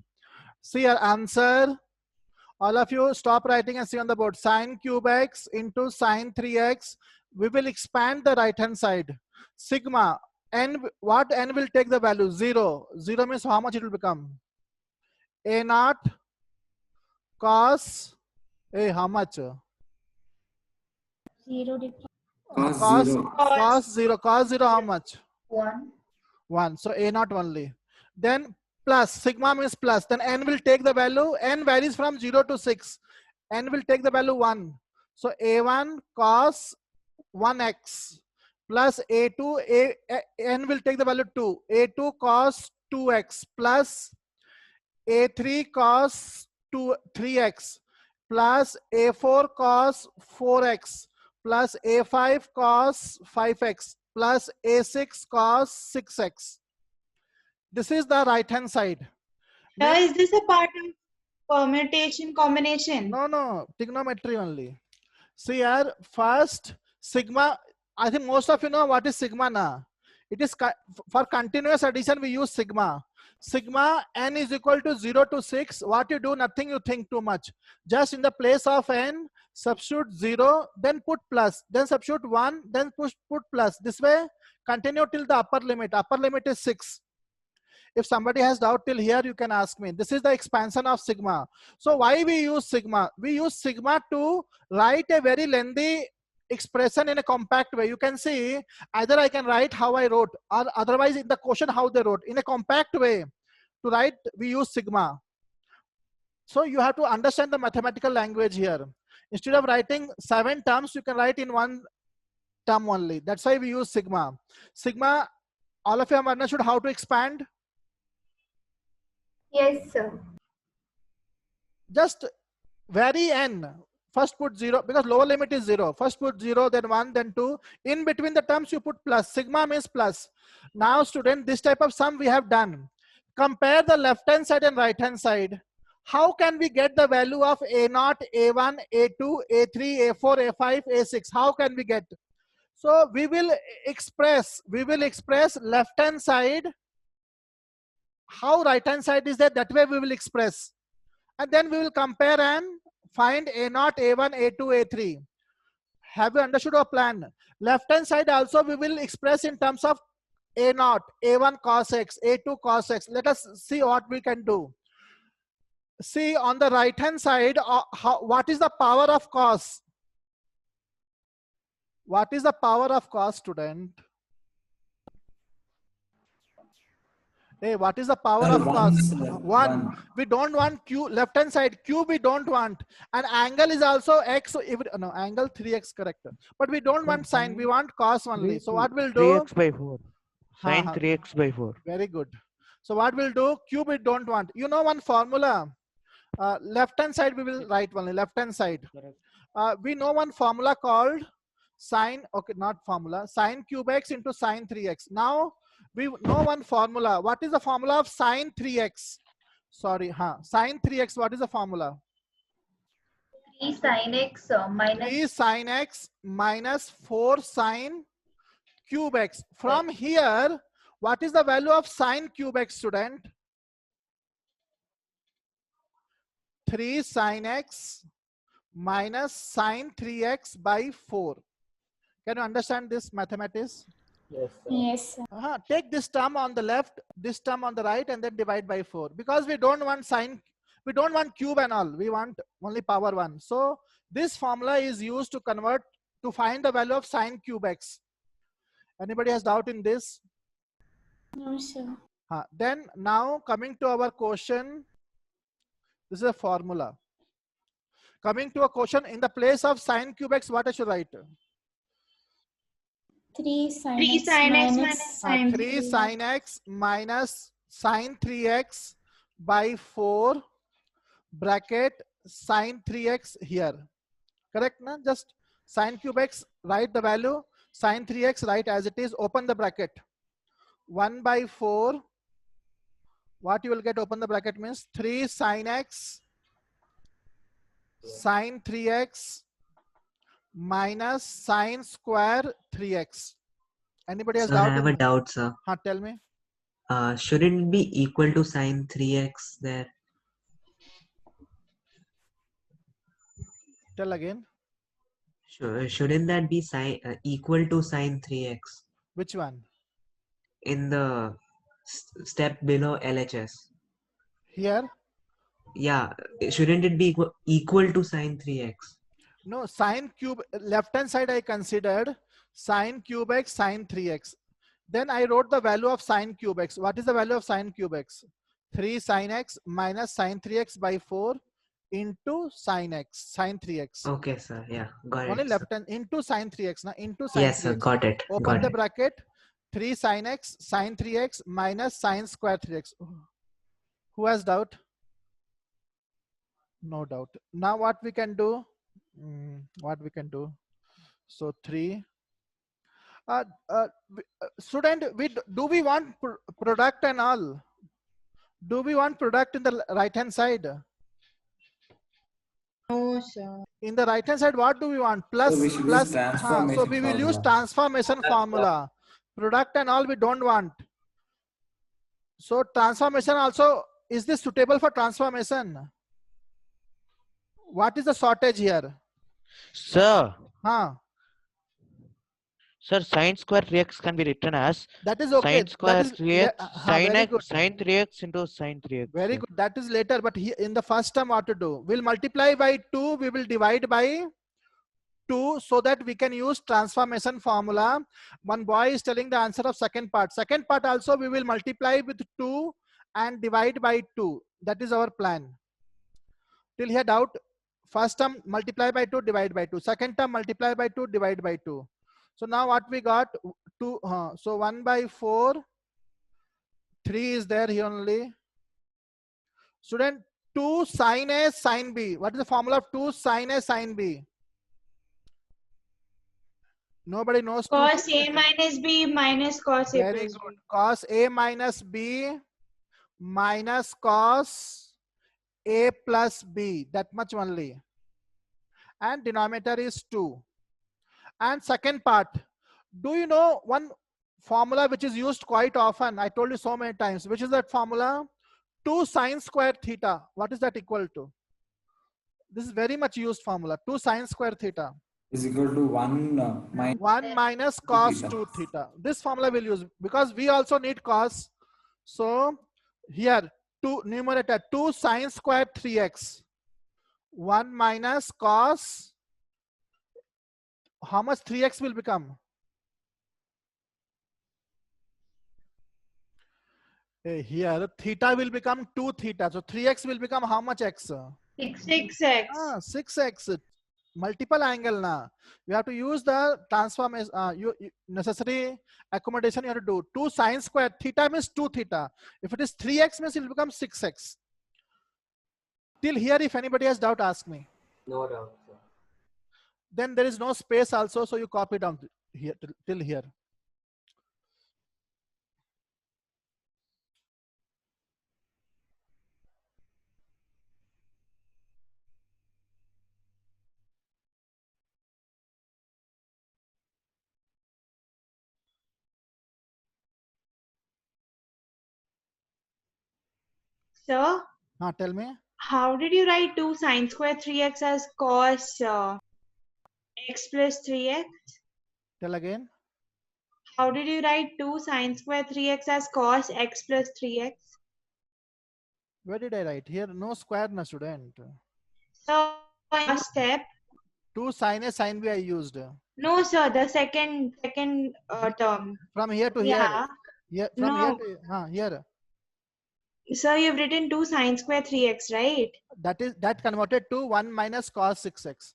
See your answer. All of you stop writing and see on the board. Sine cube x into sine 3x. We will expand the right hand side. Sigma. N, what n will take the value? 0. 0 means how much it will become? A naught cos. How much? 0. Cos 0. Cos 0 how much? 1. 1. So A naught only. Then plus. Sigma means plus. Then n will take the value. N varies from 0 to 6. N will take the value 1. So A1 cos 1x plus A2. N will take the value 2. A2 cos 2x plus A3 cos 3x plus A4 cos 4x plus A5 cos 5x plus A6 cos 6x. This is the right hand side. Is this a part of permutation combination? No, trigonometry only. See here, first sigma. I think most of you know what is sigma now. It is for continuous addition we use sigma. Sigma n is equal to 0 to 6. What you do, nothing you think too much. Just in the place of n, substitute 0, then put plus, then substitute 1, then put plus. This way, continue till the upper limit. Upper limit is 6. If somebody has doubt till here, you can ask me. This is the expansion of sigma. So why we use sigma? We use sigma to write a very lengthy expression in a compact way. You can see either I can write how I wrote, or otherwise in the question how they wrote. In a compact way to write, we use sigma. So you have to understand the mathematical language here. Instead of writing 7 terms, you can write in 1 term only. That's why we use sigma. Sigma, all of you have understood how to expand? Yes, sir. Just vary n. First put 0, because lower limit is 0. First put 0, then 1, then 2. In between the terms you put plus. Sigma means plus. Now student, this type of sum we have done. Compare the left hand side and right hand side. How can we get the value of A0, A1, A2, A3, A4, A5, A6? How can we get? So we will express left hand side. How right hand side is that way we will express. And then we will compare and find A0, A1, A2, A3. Have you understood our plan? Left hand side also we will express in terms of A0, A1 cos x, A2 cos x. Let us see what we can do. See on the right hand side, what is the power of cos? What is the power of cos, student? Hey, what is the power of cos? 1. We don't want q, left hand side. Q we don't want. And angle is also x. So if, no, angle 3x correct. But we don't want sine. We want cos only. So what we'll do? 3x by 4. Sine 3x by 4. Very good. So what we'll do? Q we don't want. You know one formula. Left hand side we will write only. Left hand side. We know one formula called sine. Okay, not formula. Sine cube x into sine 3x. Now we know one formula. What is the formula of sine 3x? Sorry, sine 3x, what is the formula? 3 sine x minus 3 sine x minus 4 sine cube x. From here, what is the value of sine cube x, student? 3 sine x minus sine 3x by 4. Can you understand this mathematics? Yes, sir. Yes, sir. Take this term on the left, this term on the right, and then divide by 4. Because we don't want sine, we don't want cube and all. We want only power 1. So this formula is used to convert, to find the value of sine cube x. Anybody has doubt in this? No, sir. Then now coming to our question, this is a formula. Coming to a question, in the place of sine cube x, what I should write? 3 sine x minus 3 sine x minus sine 3x by 4 bracket sine 3x here. Correct? Na? Just sine cube x, write the value. Sine 3x, write as it is. Open the bracket. 1 by 4. What you will get, open the bracket, means 3 sine x sine 3x minus sine square 3x. Anybody has Sir, doubt? I have a doubt, sir. Tell me. Shouldn't it be equal to sine 3x there? Tell again. Shouldn't that be equal to sine 3x? Which one? In the step below LHS. Here? Yeah, shouldn't it be equal to sine 3x? No, sine cube, left hand side I considered sine cube x sine 3x. Then I wrote the value of sine cube x. What is the value of sine cube x? 3 sine x minus sine 3x by 4 into sine x, sine 3x. Okay, sir. Yeah, got Only it. left hand into sine 3x. Now into sine 3x. Yes, sir. Got it. Open the bracket. 3 sine x sine 3x minus sine square 3x. Who has doubt? No doubt. Now what we can do? So 3. Student, do we want product and all? Do we want product in the right hand side? No, sir. In the right hand side, what do we want? Plus, so plus. So we will use transformation formula. Product and all we don't want. So transformation also, is this suitable for transformation? What is the shortage here? Sir. Sir, sine square 3x can be written as that is okay. Sine square 3x, sine 3x into sine 3x. Very good. That is later, but here in the first term, what to do? We'll multiply by 2. We will divide by 2 so that we can use transformation formula. One boy is telling the answer of second part. Second part also we will multiply with 2 and divide by 2. That is our plan. Till here doubt? First term multiply by 2, divide by 2. Second term multiply by 2, divide by 2. So now what we got? 2. So 1 by 4. 3 is there here only. Student, 2 sine A sine B. What is the formula of 2 sine A sine B? Nobody knows. Cos A minus B minus cos A. Very good. Cos A minus B minus cos A plus B. That much only. And denominator is 2. And second part. Do you know one formula which is used quite often? I told you so many times. Which is that formula? 2 sine square theta. What is that equal to? This is very much used formula. 2 sine square theta is equal to 1 minus cos 2 theta. This formula we'll use because we also need cos. So here 2 numerator 2 sine square 3x. 1 minus cos. How much 3x will become? Here theta will become 2 theta. So 3x will become how much x? 6x. 6x. Multiple angle now. You have to use the transformation. Necessary accommodation you have to do. 2 sine square theta means 2 theta. If it is 3x means it will become 6x. Till here, if anybody has doubt, ask me. No doubt, sir. Then there is no space also, so you copy down here till here. Sir? Tell me. How did you write 2 sine square 3x as cos x plus 3x? Tell again. How did you write 2 sine square 3x as cos x plus 3x? Where did I write? Here, no square, na student. So, first step. 2 sine A sine B I used. No, sir. The second term. From here to here. Yeah. From no. here to here. Sir, you've written 2 sine square 3x, right? That converted to 1 minus cos 6x.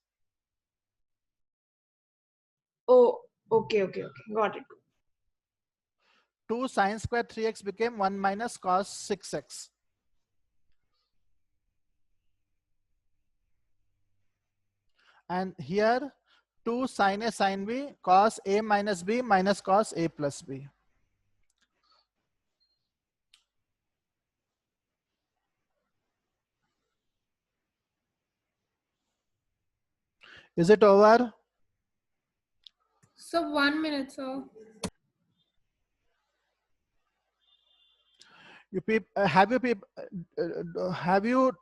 Oh, okay. Got it. 2 sine square 3x became 1 minus cos 6x. And here 2 sin A sin B cos A minus B minus cos A plus B. Is it over? So 1 minute, sir. Have you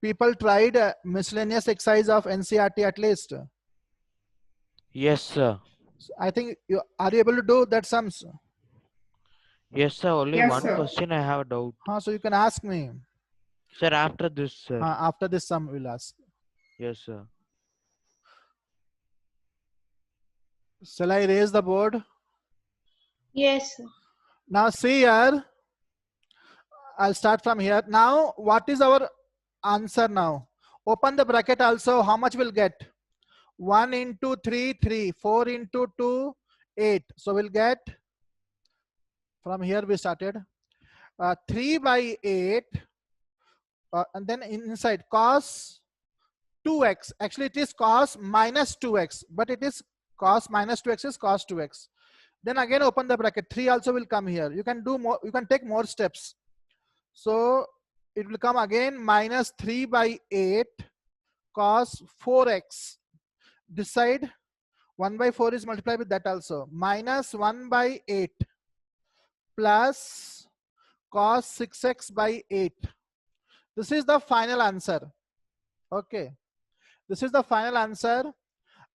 people tried miscellaneous exercise of NCERT at least? Yes, sir. I think are you able to do that sums? Yes, sir. Only Yes, one sir. question I have a doubt. So you can ask me. Sir, after this, sir. After this sum we'll ask. Yes, sir. Shall I raise the board? Yes, sir. Now see here. I'll start from here. Now what is our answer now? Open the bracket also. How much we'll get? 1 into 3, 3. 4 into 2, 8. So we'll get, from here we started, 3 by 8. And then inside cos 2x. Actually it is cos minus 2x. But it is cos minus 2x is cos 2x. Then again open the bracket. 3 also will come here. You can do more. You can take more steps. So it will come again minus 3 by 8 cos 4x. This side 1 by 4 is multiplied with that also. Minus 1 by 8 plus cos 6x by 8. This is the final answer. Okay. This is the final answer.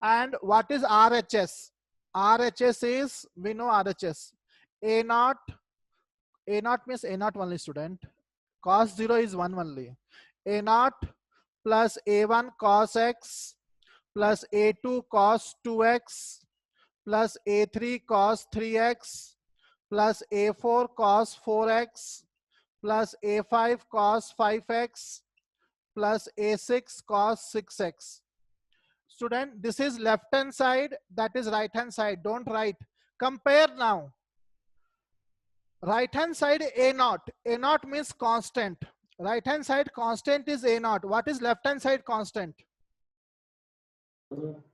And what is RHS? RHS is, we know RHS. A0 means A0 only, student. Cos 0 is 1 only. A0 plus A1 cos x plus A2 cos 2x plus A3 cos 3x plus A4 cos 4x plus A5 cos 5x plus A6 cos 6x. Student, this is left hand side, that is right hand side. Don't write. Compare now. Right hand side A0. A0 means constant. Right hand side constant is A0. What is left hand side constant?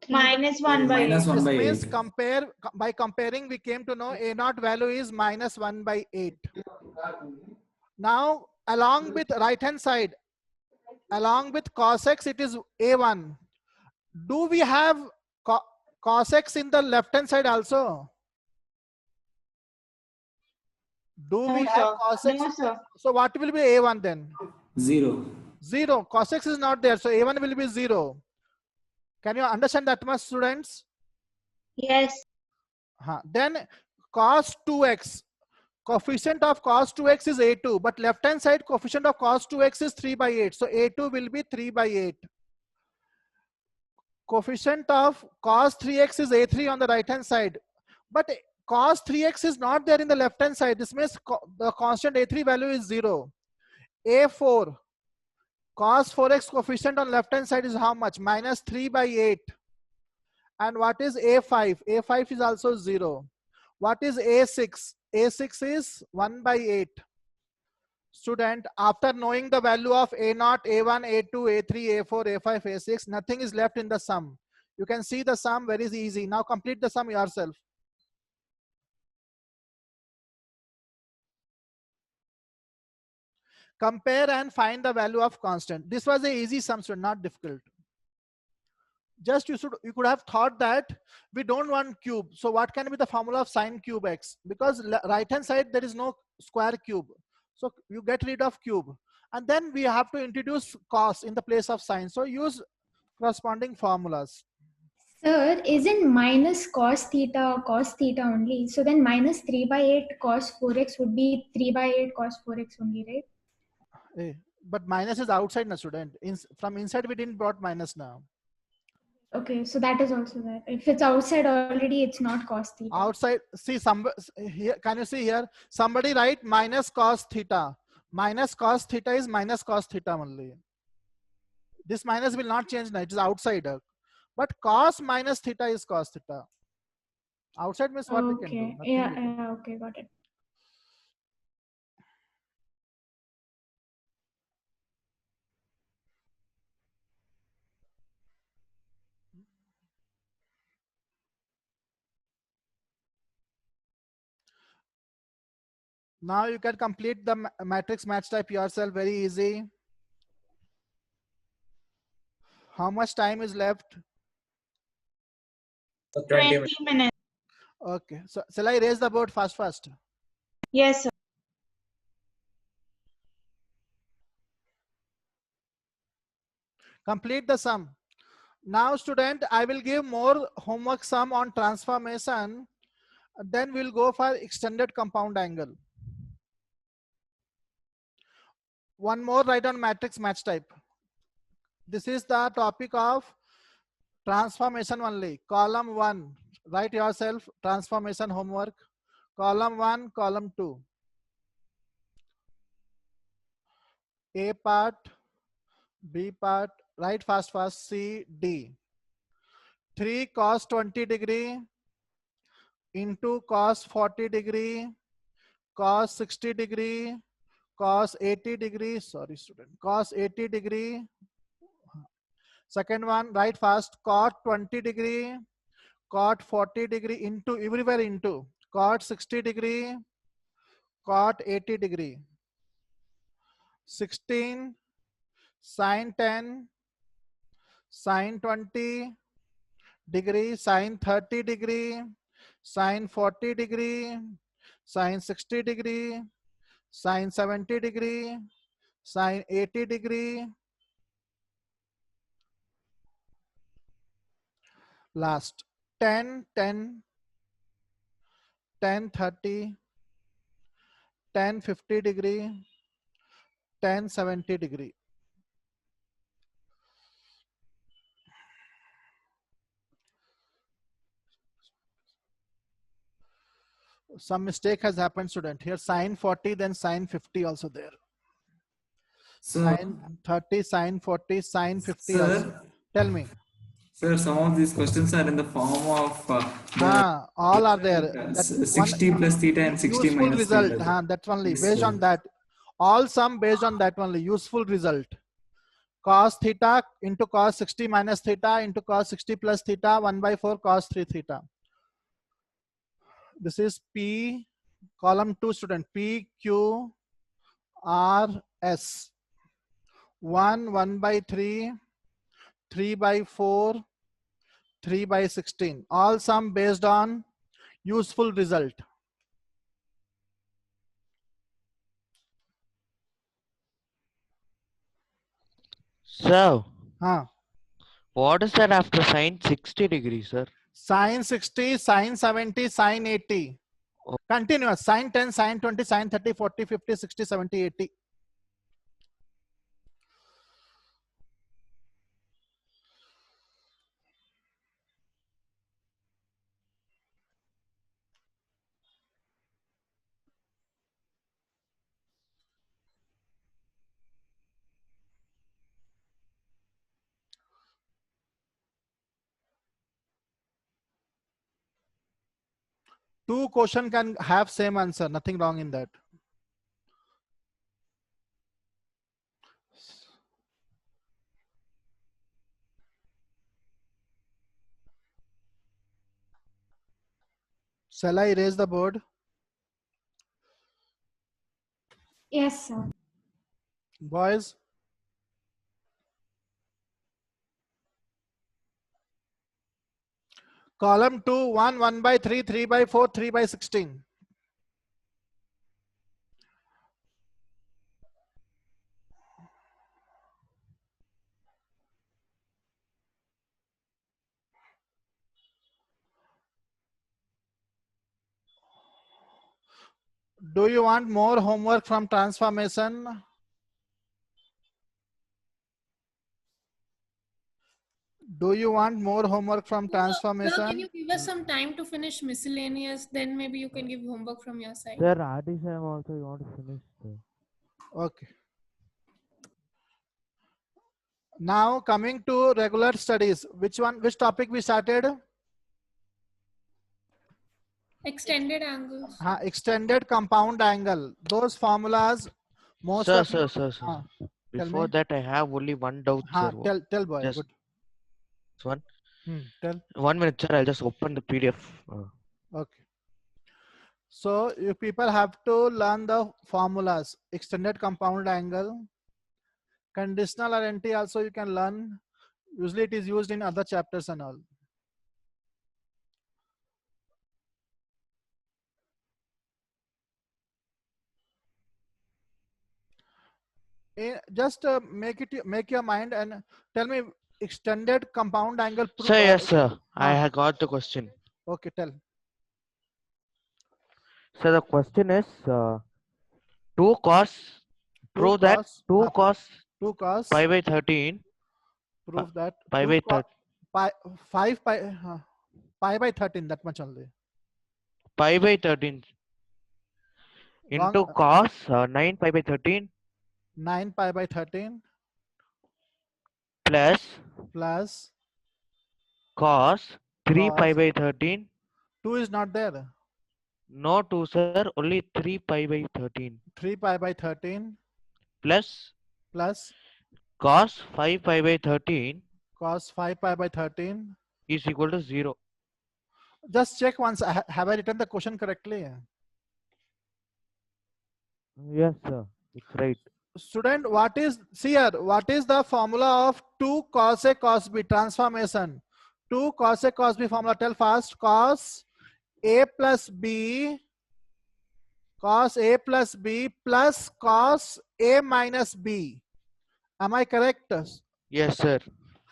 Minus 1 by 8. Minus 1 by 8. This means by comparing we came to know A0 value is minus 1 by 8. Now along with right hand side, along with cos x, it is A1. Do we have cos x in the left hand side also? Do we have cos x? No, sir. So what will be A1 then? 0. 0. Cos x is not there. So A1 will be 0. Can you understand that much, students? Yes. Then cos 2x. Coefficient of cos 2x is A2. But left hand side coefficient of cos 2x is 3 by 8. So A2 will be 3 by 8. Coefficient of cos 3x is A3 on the right hand side. But cos 3x is not there in the left hand side. This means the constant A3 value is 0. A4. Cos 4x coefficient on left hand side is how much? Minus 3 by 8. And what is A5? A5 is also 0. What is A6? A6 is 1 by 8. Student, after knowing the value of A0, A1, A2, A3, A4, A5, A6, nothing is left in the sum. You can see the sum very easy. Now complete the sum yourself. Compare and find the value of constant. This was an easy sum, so not difficult. Just you could have thought that we don't want cube. So what can be the formula of sine cube x? Because right hand side there is no square cube. So you get rid of cube. And then we have to introduce cos in the place of sine. So use corresponding formulas. Sir, isn't minus cos theta only? So then minus 3 by 8 cos 4x would be 3 by 8 cos 4x only, right? But minus is outside now, student. From inside we didn't brought minus now. Okay, so that is also there. If it's outside already, it's not cos theta. Outside, see here. Can you see here? Somebody write minus cos theta. Minus cos theta is minus cos theta only. This minus will not change now. It is outside. But cos minus theta is cos theta. Outside means what we can do. Yeah, okay, got it. Now you can complete the matrix match type yourself. Very easy. How much time is left? 20 minutes. Okay. So shall I raise the board fast? Yes, sir. Complete the sum. Now student, I will give more homework sum on transformation. Then we'll go for extended compound angle. One more write on matrix match type. This is the topic of transformation only. Column 1. Write yourself transformation homework. Column 1, column 2. A part, B part, write fast, C, D. 3 cos 20 degree into cos 40 degree, cos 60 degree, cos 80 degree, sorry student, cos 80 degree. Second one, write fast, cot 20 degree, cot 40 degree into, everywhere into, cot 60 degree, cot 80 degree. 16, sin 10, sin 20 degree, sin 30 degree, sin 40 degree, sin 60 degree, sin 70 degree, sin 80 degree. Last 10, 10, 10, 30, 10, 50 degree, 10, 70 degree. Some mistake has happened, student. Here sin 40, then sin 50 also there. Sin 30, sin 40, sin 50 sir, also. Tell me. Sir, some of these questions are in the form of all are there. 60 plus theta and 60 useful minus result. theta. That's only based on that. All sum based on that only. Useful result. Cos theta into cos 60 minus theta into cos 60 plus theta 1/4 cos 3 theta. This is P, column 2 student, P, Q, R, S. 1/3, 3/4, 3/16. All sum based on useful result. So, what is that after sin 60 degrees, sir? Sin 60, sin 70, sin 80. Oh. Continuous. Sin 10, sin 20, sin 30, 40, 50, 60, 70, 80. Two question can have same answer. Nothing wrong in that. Shall I erase the board? Yes, sir. Boys? Column 2, 1, 1/3, 3/4, 3/16. Do you want more homework from transformation? Do you want more homework from transformation? Sir, can you give us some time to finish miscellaneous? Then maybe you can give homework from your side. Sir, RDSM also you want to finish. Sir. Okay. Now coming to regular studies. Which topic we started? Extended angles. Extended compound angle. Those formulas. Most Sir, of sir. Before that, I have only one doubt, sir. Tell boy. Just Good. one. Tell. 1 minute, sir. I'll just open the PDF. Okay. So you people have to learn the formulas. Extended compound angle, conditional identity also you can learn. Usually it is used in other chapters and all. Just make your mind and tell me extended compound angle. Sir, yes, sir. I have got the question. Okay, tell. So the question is 2 cos. Prove that 2 cos pi by 13. Prove that pi by 13. Pi by 13, that much only. Pi by 13 into cos 9 pi by 13. 9 pi by 13 plus cos 3 pi by 13. 2 is not there. No 2, sir. Only 3 pi by 13. 3 pi by 13 plus cos 5 pi by 13. Cos 5 pi by 13 is equal to 0. Just check once. Have I written the question correctly? Yes, sir. It's right. Student, what is, see here, what is the formula of 2 cos A cos B transformation? 2 cos A cos B formula. Tell fast. Cos A plus B plus cos A minus B. Am I correct? Yes, sir.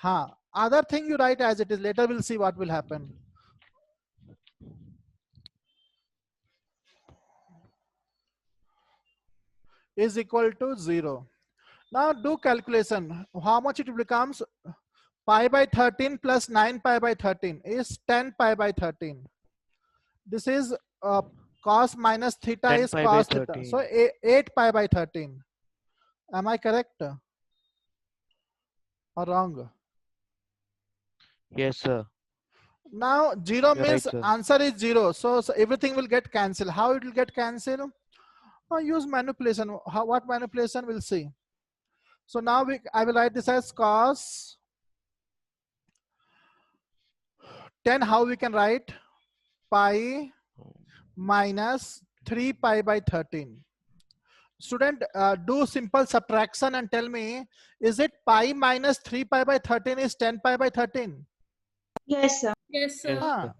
Other thing you write as it is. Later we'll see what will happen. Is equal to 0. Now do calculation. How much it becomes? Pi by 13 plus 9 pi by 13 is 10 pi by 13. This is cos minus theta is cos theta. So 8 pi by 13. Am I correct or wrong? Yes, sir. Now 0 means right, answer is 0. So everything will get cancelled. How it will get cancelled? Use manipulation. What manipulation we'll see. So now I will write this as cos 10. How we can write? Pi minus 3 pi by 13. Student, do simple subtraction and tell me, is it pi minus 3 pi by 13 is 10 pi by 13? Yes, sir. Yes, sir.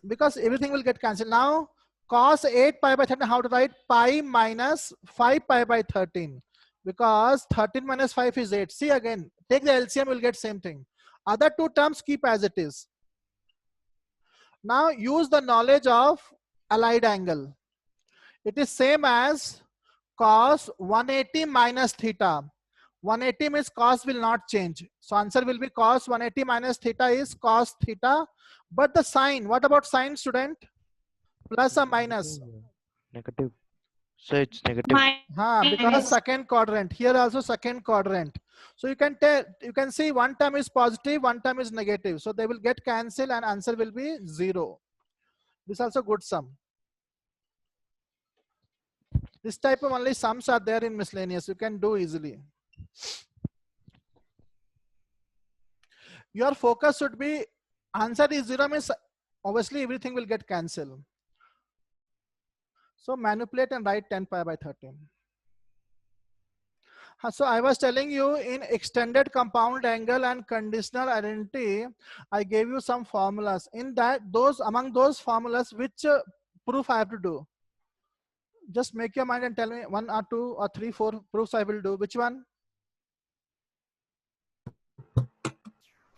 Because everything will get cancelled. Now cos 8 pi by 13, how to write? Pi minus 5 pi by 13. Because 13 minus 5 is 8. See again, take the LCM, will get same thing. Other two terms keep as it is. Now use the knowledge of allied angle. It is same as cos 180 minus theta. 180 means cos will not change. So answer will be cos 180 minus theta is cos theta. But the sign, what about sign, student? Plus or minus? Negative. So it's negative. Because second quadrant. Here also second quadrant. So you can tell, you can see one term is positive, one term is negative. So they will get cancelled and answer will be 0. This also good sum. This type of only sums are there in miscellaneous. You can do easily. Your focus should be answer is 0 means obviously everything will get cancelled. So manipulate and write 10 pi by 13. So I was telling you in extended compound angle and conditional identity, I gave you some formulas. In that, among those formulas, which proof I have to do? Just make your mind and tell me 1 or 2 or 3, 4 proofs I will do. Which one?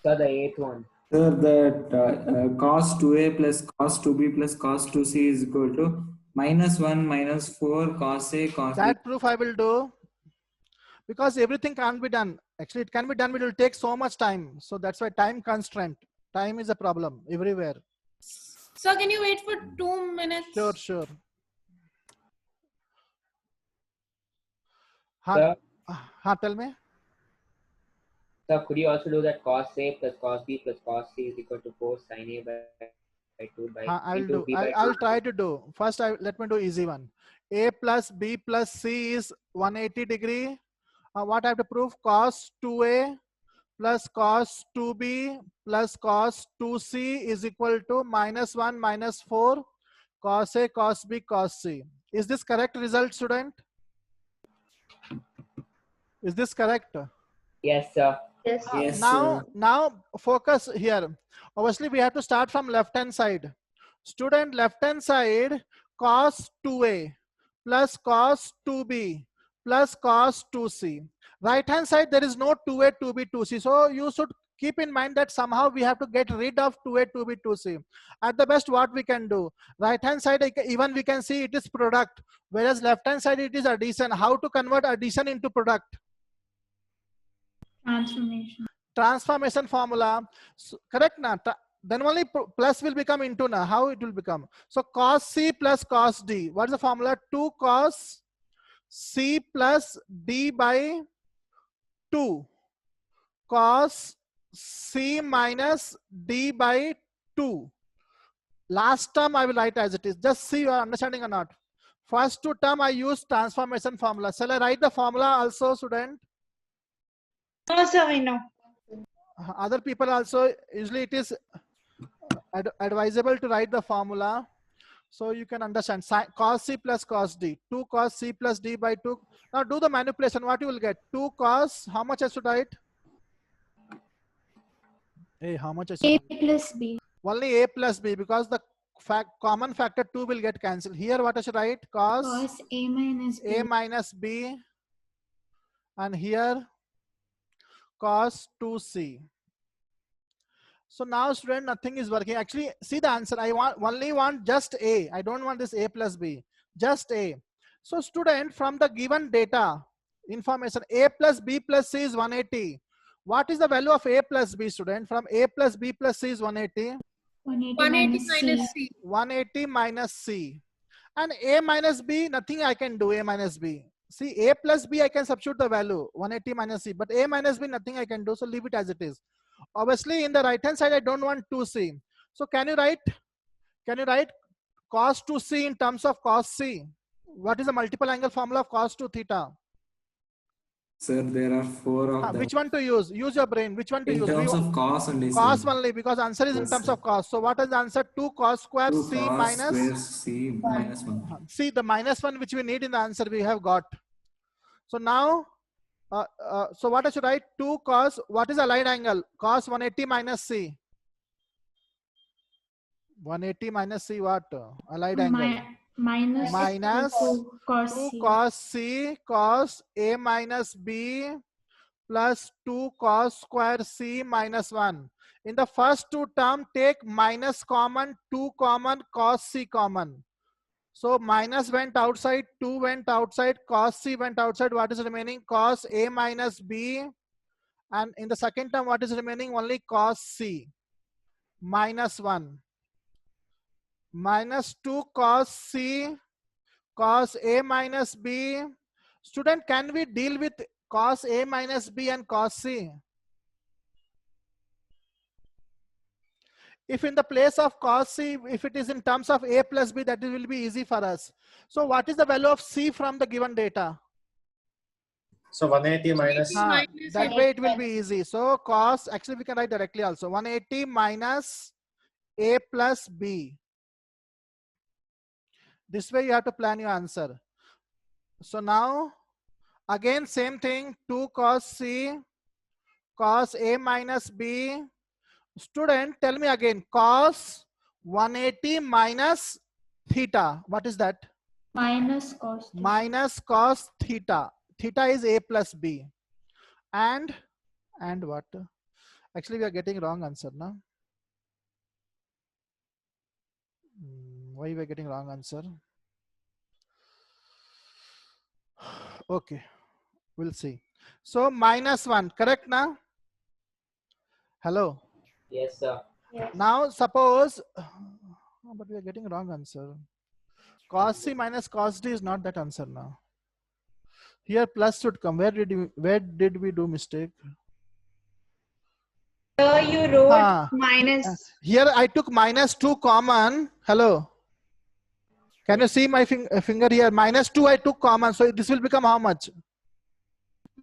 Sir, the 8th one. Sir, that cos 2a plus cos 2b plus cos 2c is equal to -1 -4 cos a cos b. That proof I will do. Because everything can't be done. Actually, it can be done, but it will take so much time. So that's why time constraint. Time is a problem everywhere. So can you wait for 2 minutes? Sure. Tell me. Sir, could you also do that cos A plus cos B plus cos C is equal to 4 sin A by 2 by I'll try to do. First, let me do easy one. A plus B plus C is 180 degree. What I have to prove? Cos 2A plus cos 2B plus cos 2C is equal to -1 -4 cos A, cos B, cos C. Is this correct result, student? Is this correct? Yes, sir. Yes. Yes, now focus here. Obviously, we have to start from left hand side. Student, left hand side, cos 2A plus cos 2B plus cos 2C. Right hand side, there is no 2A, 2B, 2C. So you should keep in mind that somehow we have to get rid of 2A, 2B, 2C. At the best, what we can do, right hand side, even we can see it is product, whereas left hand side it is addition. How to convert addition into product? Transformation formula. So, correct na? Then only plus will become into na. How it will become? So cos C plus cos D. What is the formula? 2 cos C plus D by 2 cos C minus D by 2. Last term I will write as it is. Just see you are understanding or not. First two term I use transformation formula. Shall I write the formula also, student? No, sir, we know. Other people also, usually it is advisable to write the formula so you can understand. Cos C plus cos D, 2 cos C plus D by 2. Now do the manipulation. What you will get? 2 cos, how much I should write? Hey, how much I should A plus B. Only A plus B, because the common factor 2 will get cancelled. Here what I should write? Cos A minus B. A minus B, and here cos 2C. So now, student, nothing is working. Actually, see the answer. I only want just A. I don't want this A plus B. Just A. So, student, from the given data information, A plus B plus C is 180. What is the value of A plus B, student? From A plus B plus C is 180. 180 minus C. 180 minus C. And A minus B, nothing I can do. A minus B. See, A plus B, I can substitute the value 180 minus C, but A minus B, nothing I can do. So leave it as it is. Obviously, in the right hand side, I don't want 2C. So can you write cos 2C in terms of cos C? What is the multiple angle formula of cos 2 theta? Sir, there are 4 of them. Which one to use? Use your brain. Which one to use? In terms of cos only. Cos only, because answer is in terms of cos. So what is the answer? 2 cos square 2 C cos minus square C minus 1. See, the minus 1 which we need in the answer we have got. So now, so what I should write? 2 cos, what is allied angle? Cos 180 minus C. 180 minus C, what? Allied angle. Minus 2 cos C cos A minus B plus 2 cos square C minus 1. In the first two term, take minus common, 2 common, cos C common. So minus went outside, 2 went outside, cos C went outside. What is remaining? Cos A minus B. And in the second term, what is remaining? Only cos C minus 1. Minus 2 cos C cos A minus B. Student, can we deal with cos A minus B and cos C? If in the place of cos C, if it is in terms of A plus B, that will be easy for us. So what is the value of C from the given data? So 180 minus. That way it will be easy. So cos, actually we can write directly also. 180 minus A plus B. This way you have to plan your answer. So now, again same thing, 2 cos C, cos A minus B. Student, tell me again, cos 180 minus theta. What is that? Minus cos theta. Minus cos theta. Theta is A plus B. And what? Actually, we are getting wrong answer now. Why we are getting wrong answer? Okay, we'll see. So minus 1, correct now? Hello? Yes, sir. Yes. Now suppose, but we are getting wrong answer. Cos C minus cos D is not that answer now. Here plus should come. Where did we do mistake? You wrote minus. Here I took minus 2 common. Hello? Can you see my finger here? Minus 2 I took common. So this will become how much?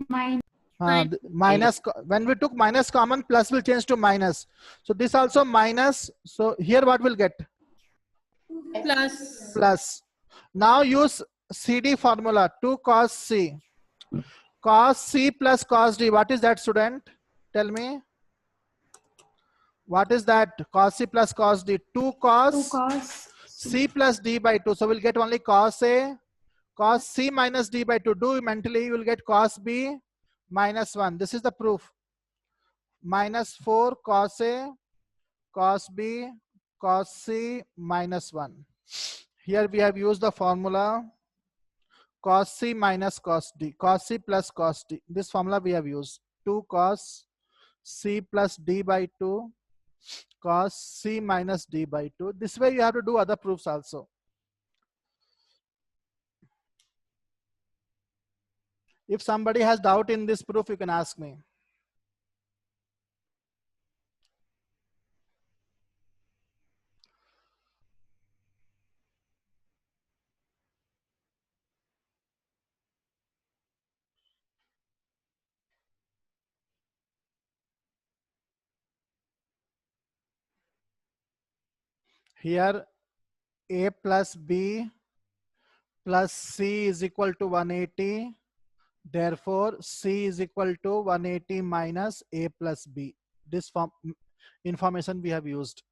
Minus. When we took minus common, plus will change to minus. So this also minus. So here what will get? Plus. Now use CD formula. 2 cos C. Cos C plus cos D. What is that, student? Tell me. What is that? Cos C plus cos D. 2 cos C plus D by 2. So we'll get only cos A. Cos C minus D by 2. Do mentally, you will get cos B minus 1. This is the proof. Minus 4 cos A, cos B, cos C minus 1. Here we have used the formula cos C minus cos D. Cos C plus cos D. This formula we have used. 2 cos C plus D by 2. Cos C minus D by 2. This way you have to do other proofs also. If somebody has doubt in this proof, you can ask me. Here A plus B plus C is equal to 180. Therefore, C is equal to 180 minus A plus B. This information we have used.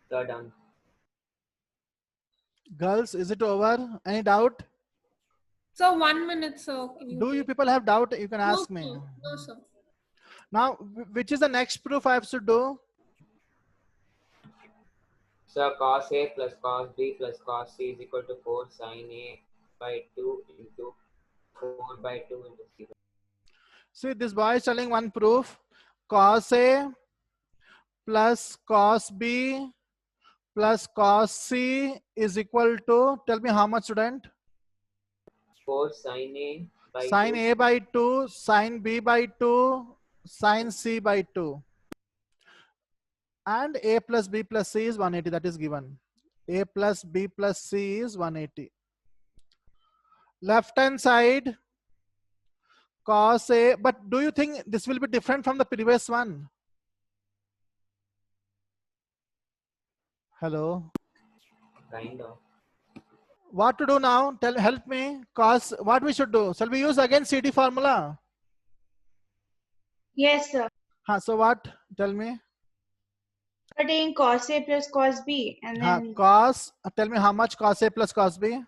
Done. Girls, is it over? Any doubt? So 1 minute, sir. Do you people have doubt? You can ask me. No, sir. Now, which is the next proof I have to do? So cos A plus cos B plus cos C is equal to 4 sin A by 2 into 4 by 2 into C. See, this boy is telling one proof. Cos A plus cos B plus cos C is equal to, tell me how much, student? 4 sin A by sin 2. A by 2, sin B by 2, sin C by 2. And A plus B plus C is 180, that is given. A plus B plus C is 180. Left hand side, cos A, but do you think this will be different from the previous one? Hello? Kind of. What to do now? Help me. Cos, what we should do? Shall we use again CD formula? Yes, sir. So what? Tell me. Taking cos A plus cos B and then cos, tell me how much cos A plus cos B?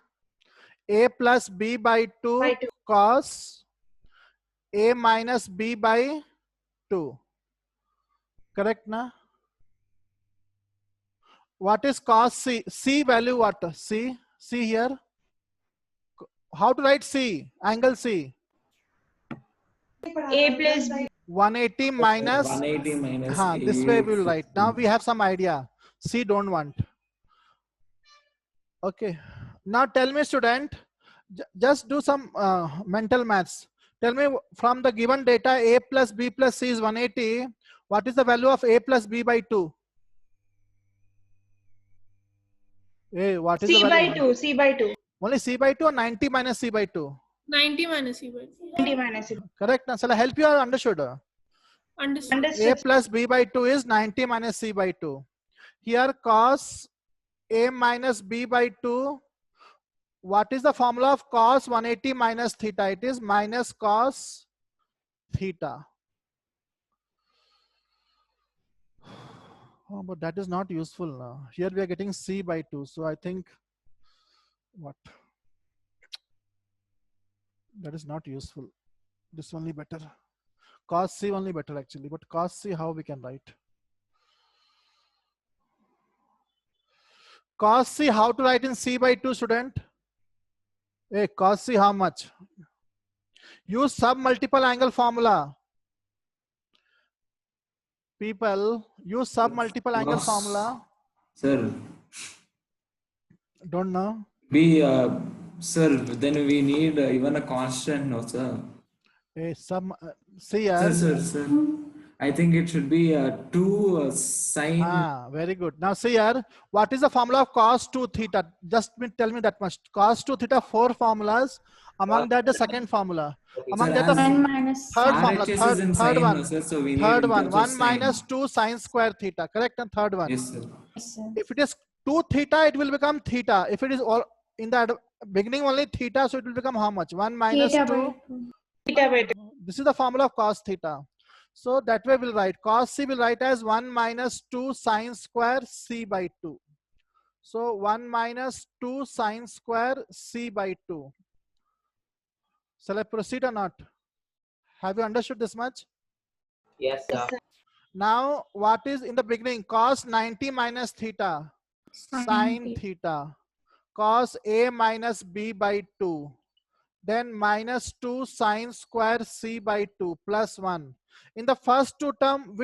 A plus B by 2 cos A minus B by 2. Correct, na? What is cos C? C value what? C? C here. How to write C? Angle C. A plus B. 180 minus. 180 minus. This way we will write. Now we have some idea. C don't want. Okay. Now tell me, student, just do some mental maths. Tell me from the given data A plus B plus C is 180. What is the value of A plus B by 2? Hey, what is C the value? by 2. C by 2. Only C by 2 or 90 minus C by 2? 90 minus C by 2. 90 minus C. Correct. Now, shall I help you or understood? Understood. A plus B by 2 is 90 minus C by 2. Here cos A minus B by 2. What is the formula of cos 180 minus theta? It is minus cos theta. Oh, but that is not useful now. Here we are getting C by 2. So I think what? That is not useful. This only better. Cos C only better actually. But cos C, how we can write? Cos C, how to write in C by 2, student? Hey, cos C, how much? Use sub multiple angle formula. People, use sub multiple angle formula. Sir. Don't know. Sir, then we need even a constant, no, sir. Hey, see, Sir. I think it should be 2 sine. Very good. Now see here, what is the formula of cos 2 theta? Just tell me that much. Cos 2 theta, 4 formulas. Among that, the second formula. Among that, the third formula. Third one. No, so we third need one. 1 sine. minus 2 sine square theta. Correct? And third one. Yes, sir. If it is 2 theta, it will become theta. If it is all in the beginning only theta, so it will become how much? 1 minus Theta 2. Theta by 2. This is the formula of cos theta. So that way we'll write cos C will write as 1 minus 2 sine square C by 2. So 1 minus 2 sine square C by 2. Shall I proceed or not? Have you understood this much? Yes, sir. Now what is in the beginning? Cos 90 minus theta. Sine theta. Cos A minus B by 2. Then minus 2 sine square C by 2 plus 1. In the first two term,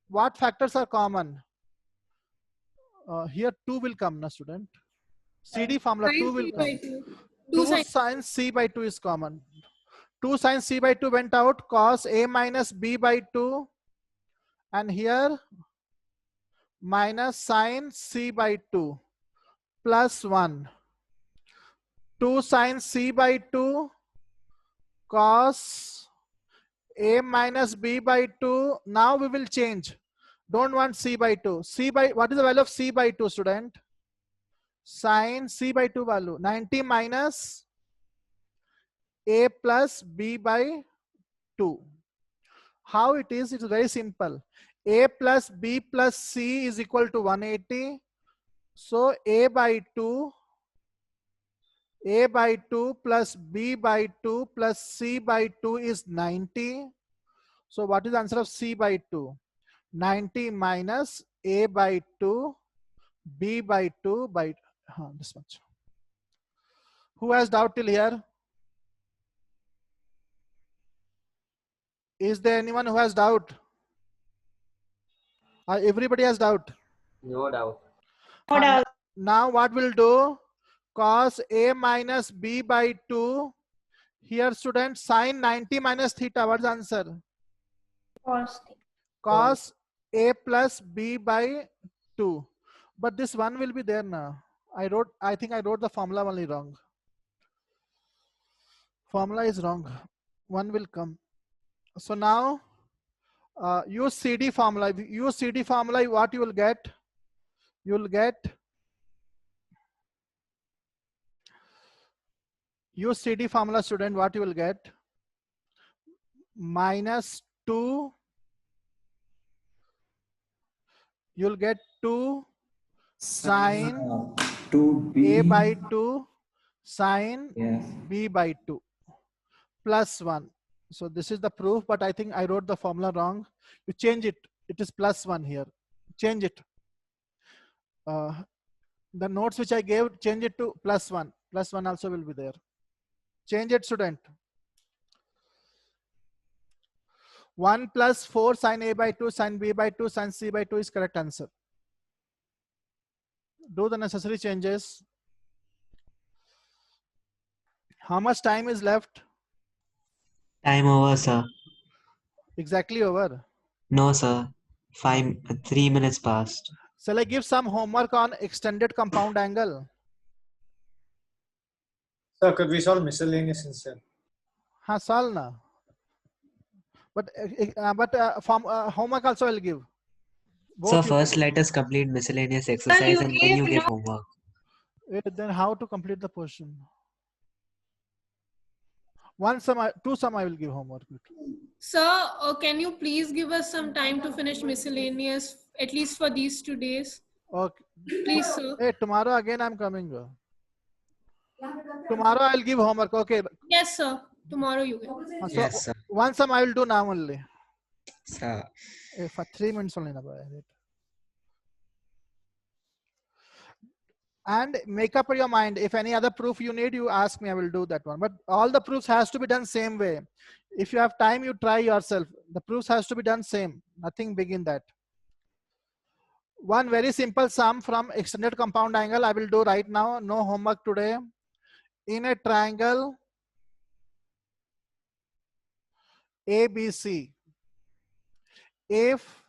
what factors are common? Here 2 will come, na student. CD formula 2 will come. 2 sine C by 2 is common. 2 sine C by 2 went out. Cos A minus B by 2. And here minus sine C by 2 plus 1. 2 sine C by 2 cos A minus B by 2. Now we will change. Don't want C by 2. What is the value of C by 2, student? Sine C by 2 value. 90 minus A plus B by 2. How it is? It is very simple. A plus B plus C is equal to 180. So A by 2 plus B by 2 plus C by 2 is 90. So what is the answer of C by 2? 90 minus A by 2, B by 2 by this much. Who has doubt till here? Is there anyone who has doubt? Everybody has doubt? No doubt. No doubt. Now what we'll do? Cos A minus B by 2. Here student, sine 90 minus theta. What's the answer? Cos A plus B by 2. But this one will be there now. I think I wrote the formula only wrong. Formula is wrong. One will come. So now use CD formula. If you use CD formula, what you will get? You will get, use CD formula, student, what you will get? Minus 2. You'll get 2 sine 2B. A by 2 sine Yes. B by 2 plus 1. So this is the proof, but I think I wrote the formula wrong. You change it. It is plus 1 here. Change it. The notes which I gave, change it to plus 1. Plus 1 also will be there. Change it, student. 1 plus 4 sine A by 2 sine B by 2 sine C by 2 is correct answer. Do the necessary changes. How much time is left? Time over, sir. Exactly over. No, sir. 3 minutes past. Shall I give some homework on extended compound angle? Sir, could we solve miscellaneous instead? Solve na. But homework also I'll give. So first let us complete miscellaneous exercise and then you give homework. Then how to complete the portion? Two sum I will give homework. Sir, can you please give us some time to finish miscellaneous, at least for these 2 days? Okay. Please, sir. Hey, tomorrow again I'm coming. Tomorrow I'll give homework. Okay. Yes, sir. Tomorrow you will. So Yes, sir. one sum I will do now only. Sir. For 3 minutes only. and make up your mind. If any other proof you need, you ask me, I will do that one. But all the proofs has to be done same way. If you have time, you try yourself. The proofs has to be done same, nothing big in that. One very simple sum from extended compound angle I will do right now. No homework today. In a triangle ABC, if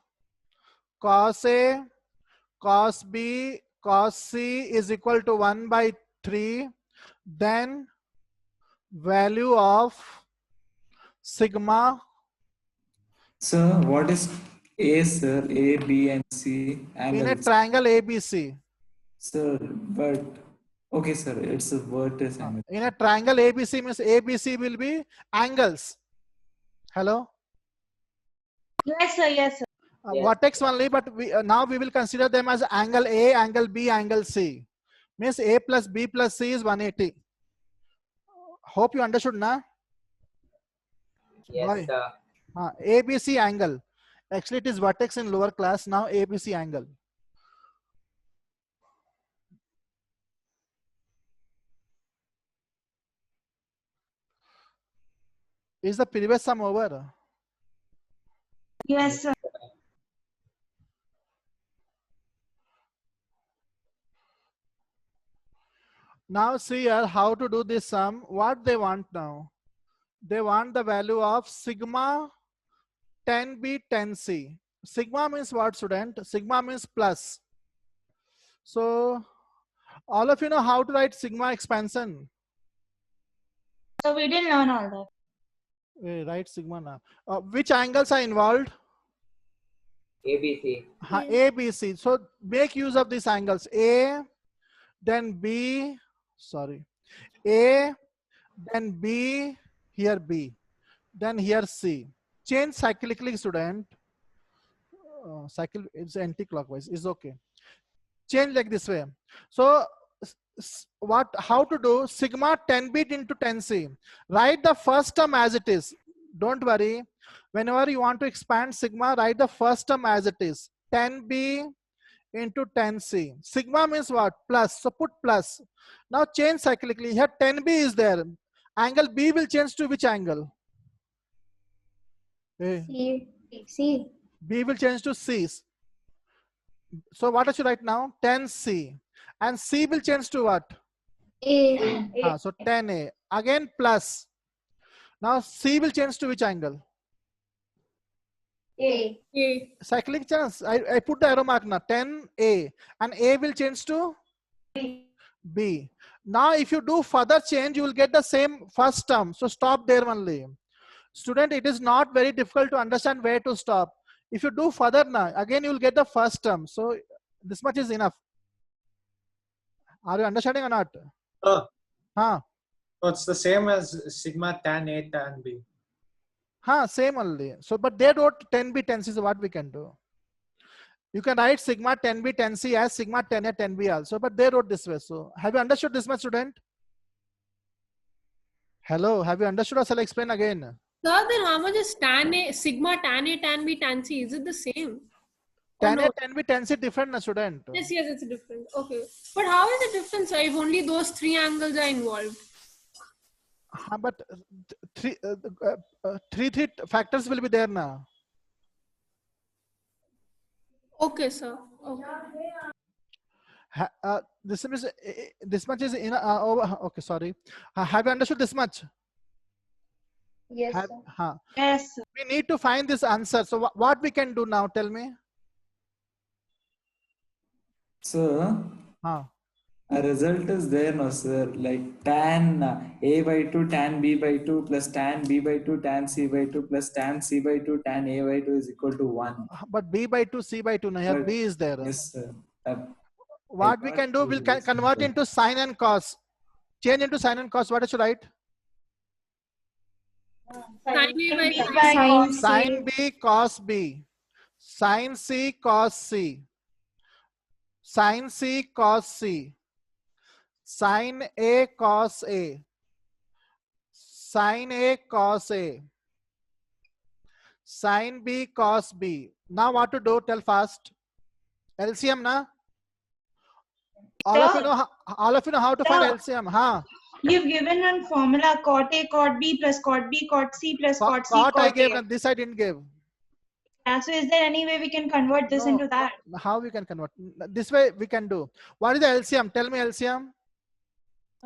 cos A, cos B, cos C is equal to 1 by 3, then value of sigma. Sir, what is A, sir? A, B, and C angles. In a triangle ABC. Sir, but okay, sir, it's a vertex angle. In a triangle ABC means ABC will be angles. Hello? Yes, sir. Yes, sir. Vertex only, but we, now we will consider them as angle A, angle B, angle C. Means A plus B plus C is 180. Hope you understood, na? Yes, sir. ABC angle. Actually, it is vertex in lower class. Now ABC angle. Is the previous sum over? Yes, sir. Now see here how to do this sum. What they want now? They want the value of sigma 10b 10c. Sigma means what, student? Sigma means plus. So all of you know how to write sigma expansion. So we didn't learn all that. Write sigma now. Which angles are involved? ABC. ABC. So make use of these angles. A, then B, sorry. A, then B, here B, then here C. Change cyclically, student. Cycle is anti-clockwise, is okay. Change like this way. So how to do sigma 10b into 10c. Write the first term as it is. Don't worry. Whenever you want to expand sigma, write the first term as it is. 10b into 10c. Sigma means what? Plus. So put plus. Now change cyclically. Here 10b is there. Angle B will change to which angle? C. C. B will change to C. So what I should write now? 10C. And C will change to what? A. So 10A. Again plus. Now C will change to which angle? A. A. Cyclic change. I put the arrow mark now. 10A. And A will change to B. Now if you do further change, you will get the same first term. So stop there only. Student, it is not very difficult to understand where to stop. If you do further now, again you will get the first term. So this much is enough. Are you understanding or not? So it's the same as sigma tan A tan B. Same only. So but they wrote 10b 10c, so what we can do? You can write sigma 10b 10c as sigma 10a 10b also, but they wrote this way. So have you understood this much, student? Hello, have you understood or shall I explain again? Sir, then how much is tan A, sigma tan A, tan B, tan C? Is it the same? Tan A, tan B, tan C different, na, student? Yes, it's different. Okay. But how is it different, sir, if only those three angles are involved? But three factors will be there now. Okay, sir. Okay. This much is in okay, sorry. Have you understood this much? Yes, sir. Yes, sir. We need to find this answer. So what we can do now? Tell me. Sir, a result is there, no, sir. Like tan A by 2, tan B by 2 plus tan B by 2, tan C by 2 plus tan C by 2, tan A by 2 is equal to 1. But B by 2, C by 2, now here B is there. Yes, sir. What we can do, we'll convert into sine and cos. Change into sine and cos. What should I write? Sine B cos B. Sine C cos C. Sine C cos C. Sine A cos A. Sine A cos A. Sine B cos B. Now what to do? Tell fast. LCM na? All of you know how to find LCM, huh? You've given one formula: cot A, cot B plus cot B, cot C plus cot C, cot I gave, A. and this I didn't give. Yeah, so is there any way we can convert this into that? How we can convert? This way we can do. What is the LCM? Tell me LCM.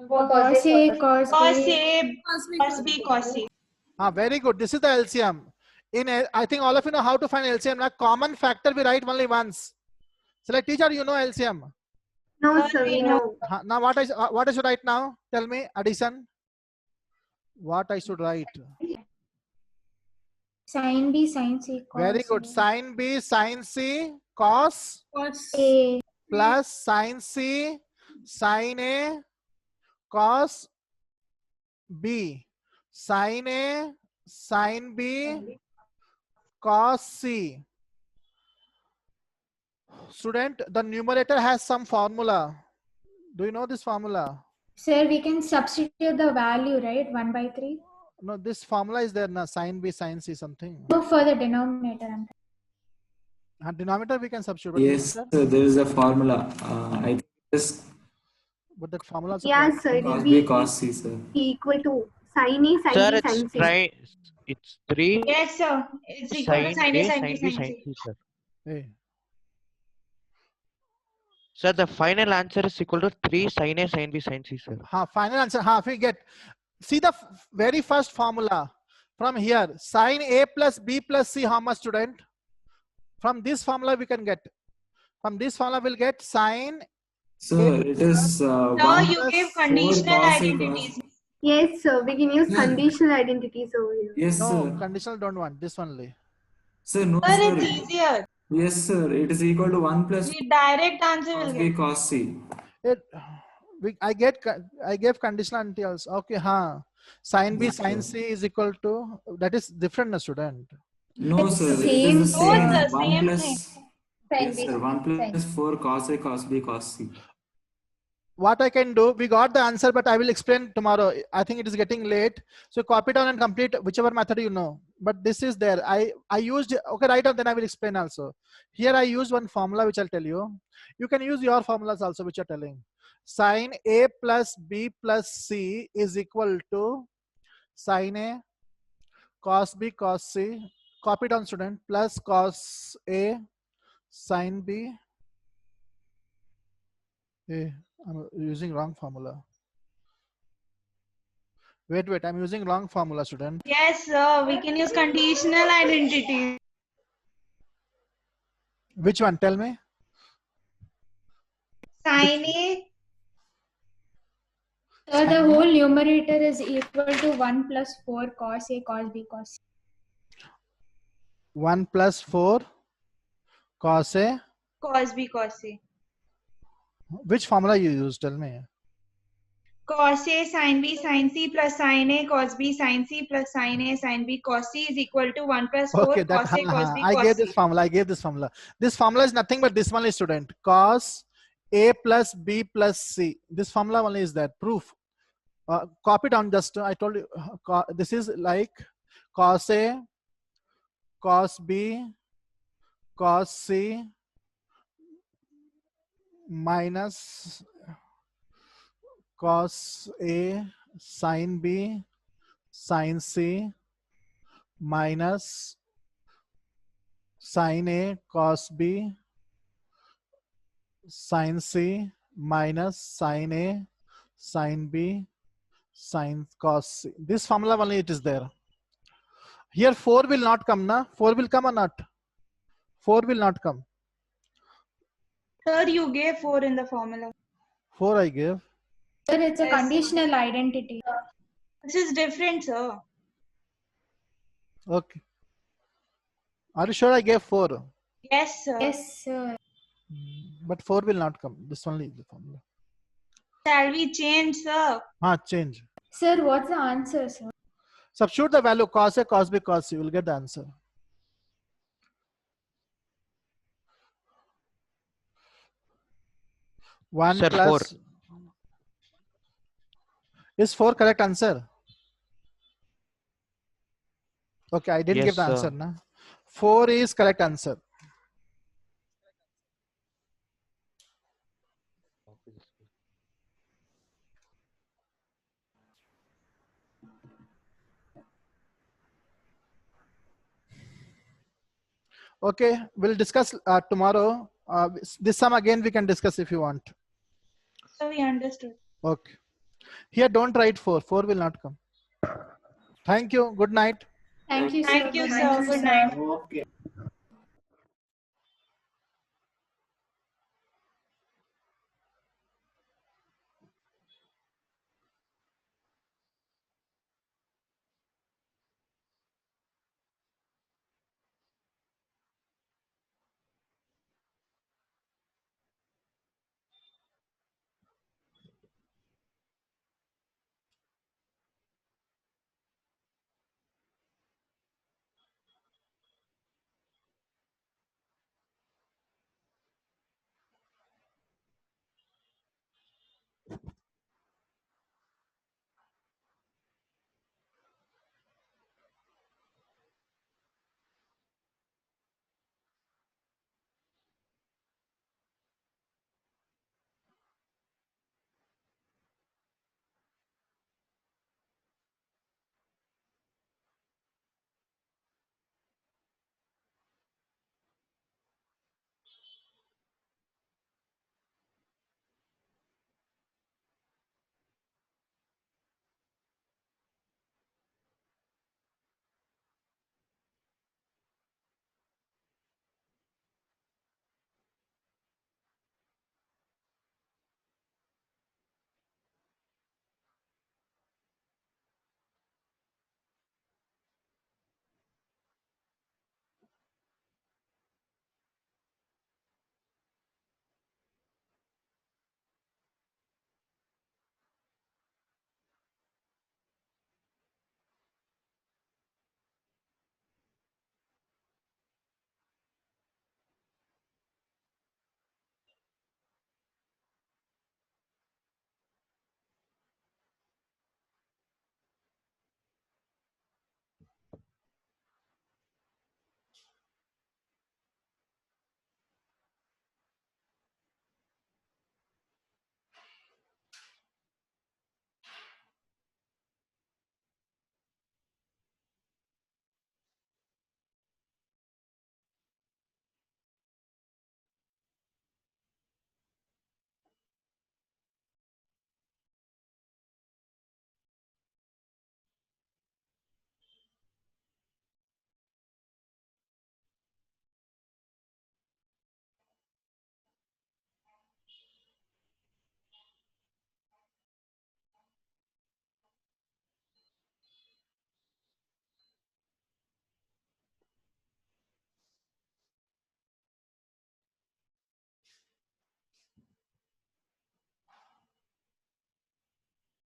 Cos A, cos A, cos B, cos C. Very good. This is the LCM. I think all of you know how to find LCM. Now, common factor we write only once. So, like teacher, you know LCM? No, sir, we know. Now, what I should write now? Tell me, addition. What I should write? Sin B, sin C, cos Very good. Sin B, sin C, cos A plus sin C, sin A, cos B. Sin A, sin B, cos C. Student, the numerator has some formula. Do you know this formula? Sir, we can substitute the value, right? 1 by 3. No, this formula is there now. Sin B, sin C, something. No, for the denominator. Denominator we can substitute. Yes, sir, there is a formula. I think this. But that formula. Yeah, sir. Cos B, cos C, sir. Equal to sin A, sin Sir, B, sin C. It's 3. Yes, sir. It's equal to sin A, sin B, sin C. Sir. Hey. Sir, the final answer is equal to 3 sin A, sin B, sin C, sir. Final answer. We get. See the very first formula from here. Sin A plus B plus C, how much, student? From this formula we can get. From this formula we'll get sin. Sir, it is. No, you gave conditional identities. Yes, sir. We can use conditional identities over here. Yes, no, sir. Conditional don't want. This only. Sir, no, Sir, sir. it's easier. Yes, sir. It is equal to 1 plus The direct answer will cos B, get. cos C. I gave conditionality also. Okay, sin B, sin C is equal to, that is different, student. No, It's sir. same. It is the same. Both the 1 same plus. thing. Yes, sir. 1 plus 4 cos A, cos B, cos C. What I can do, we got the answer, but I will explain tomorrow. I think it is getting late. So copy down and complete whichever method you know. But this is there. I used, okay, write down, then I will explain also. Here I use one formula which I'll tell you. You can use your formulas also which you're telling. Sin A plus B plus C is equal to sin A, cos B, cos C. Copy down, student, plus cos A, sin B. I'm using wrong formula. Wait, I'm using wrong formula, student. Yes, sir. We can use conditional identity. Which one? Tell me. Sin A. So the whole numerator is equal to 1 plus 4 cos A, cos B, cos C. 1 plus 4 cos A. Cos B, cos C. Which formula you use? Tell me. Cos A sin B sin C plus sin A cos B sin C plus sin A sin B cos C is equal to 1 plus 4 Okay, cos A cos B I cos gave C. this formula. This formula is nothing but this one is, student. Cos A plus B plus C. This formula only is that. Proof. Copy down just. I told you. This is like cos A, cos B, cos C minus cos A sin B sin C minus sin A cos B sin C minus sin A sin B sin cos C. This formula only it is there. Here 4 will not come, na? 4 will come or not? 4 will not come. Sir, you gave 4 in the formula. 4 I gave. Sir, it's a conditional identity. This is different, sir. Okay. Are you sure I gave 4? Yes, sir. Yes, sir. But 4 will not come. This only is the formula. Shall we change, sir? Change. Sir, what's the answer, sir? Substitute the value cos A, cos B, cos C. You will get the answer. One Sir, plus 4. Is 4 correct answer? Okay, I didn't Yes, give the sir. answer. Na? 4 is correct answer. Okay, we'll discuss tomorrow. This sum again we can discuss if you want. So we understood. Okay. Here don't write 4. 4 will not come. Thank you. Good night. Thank you, sir. Good night. Okay.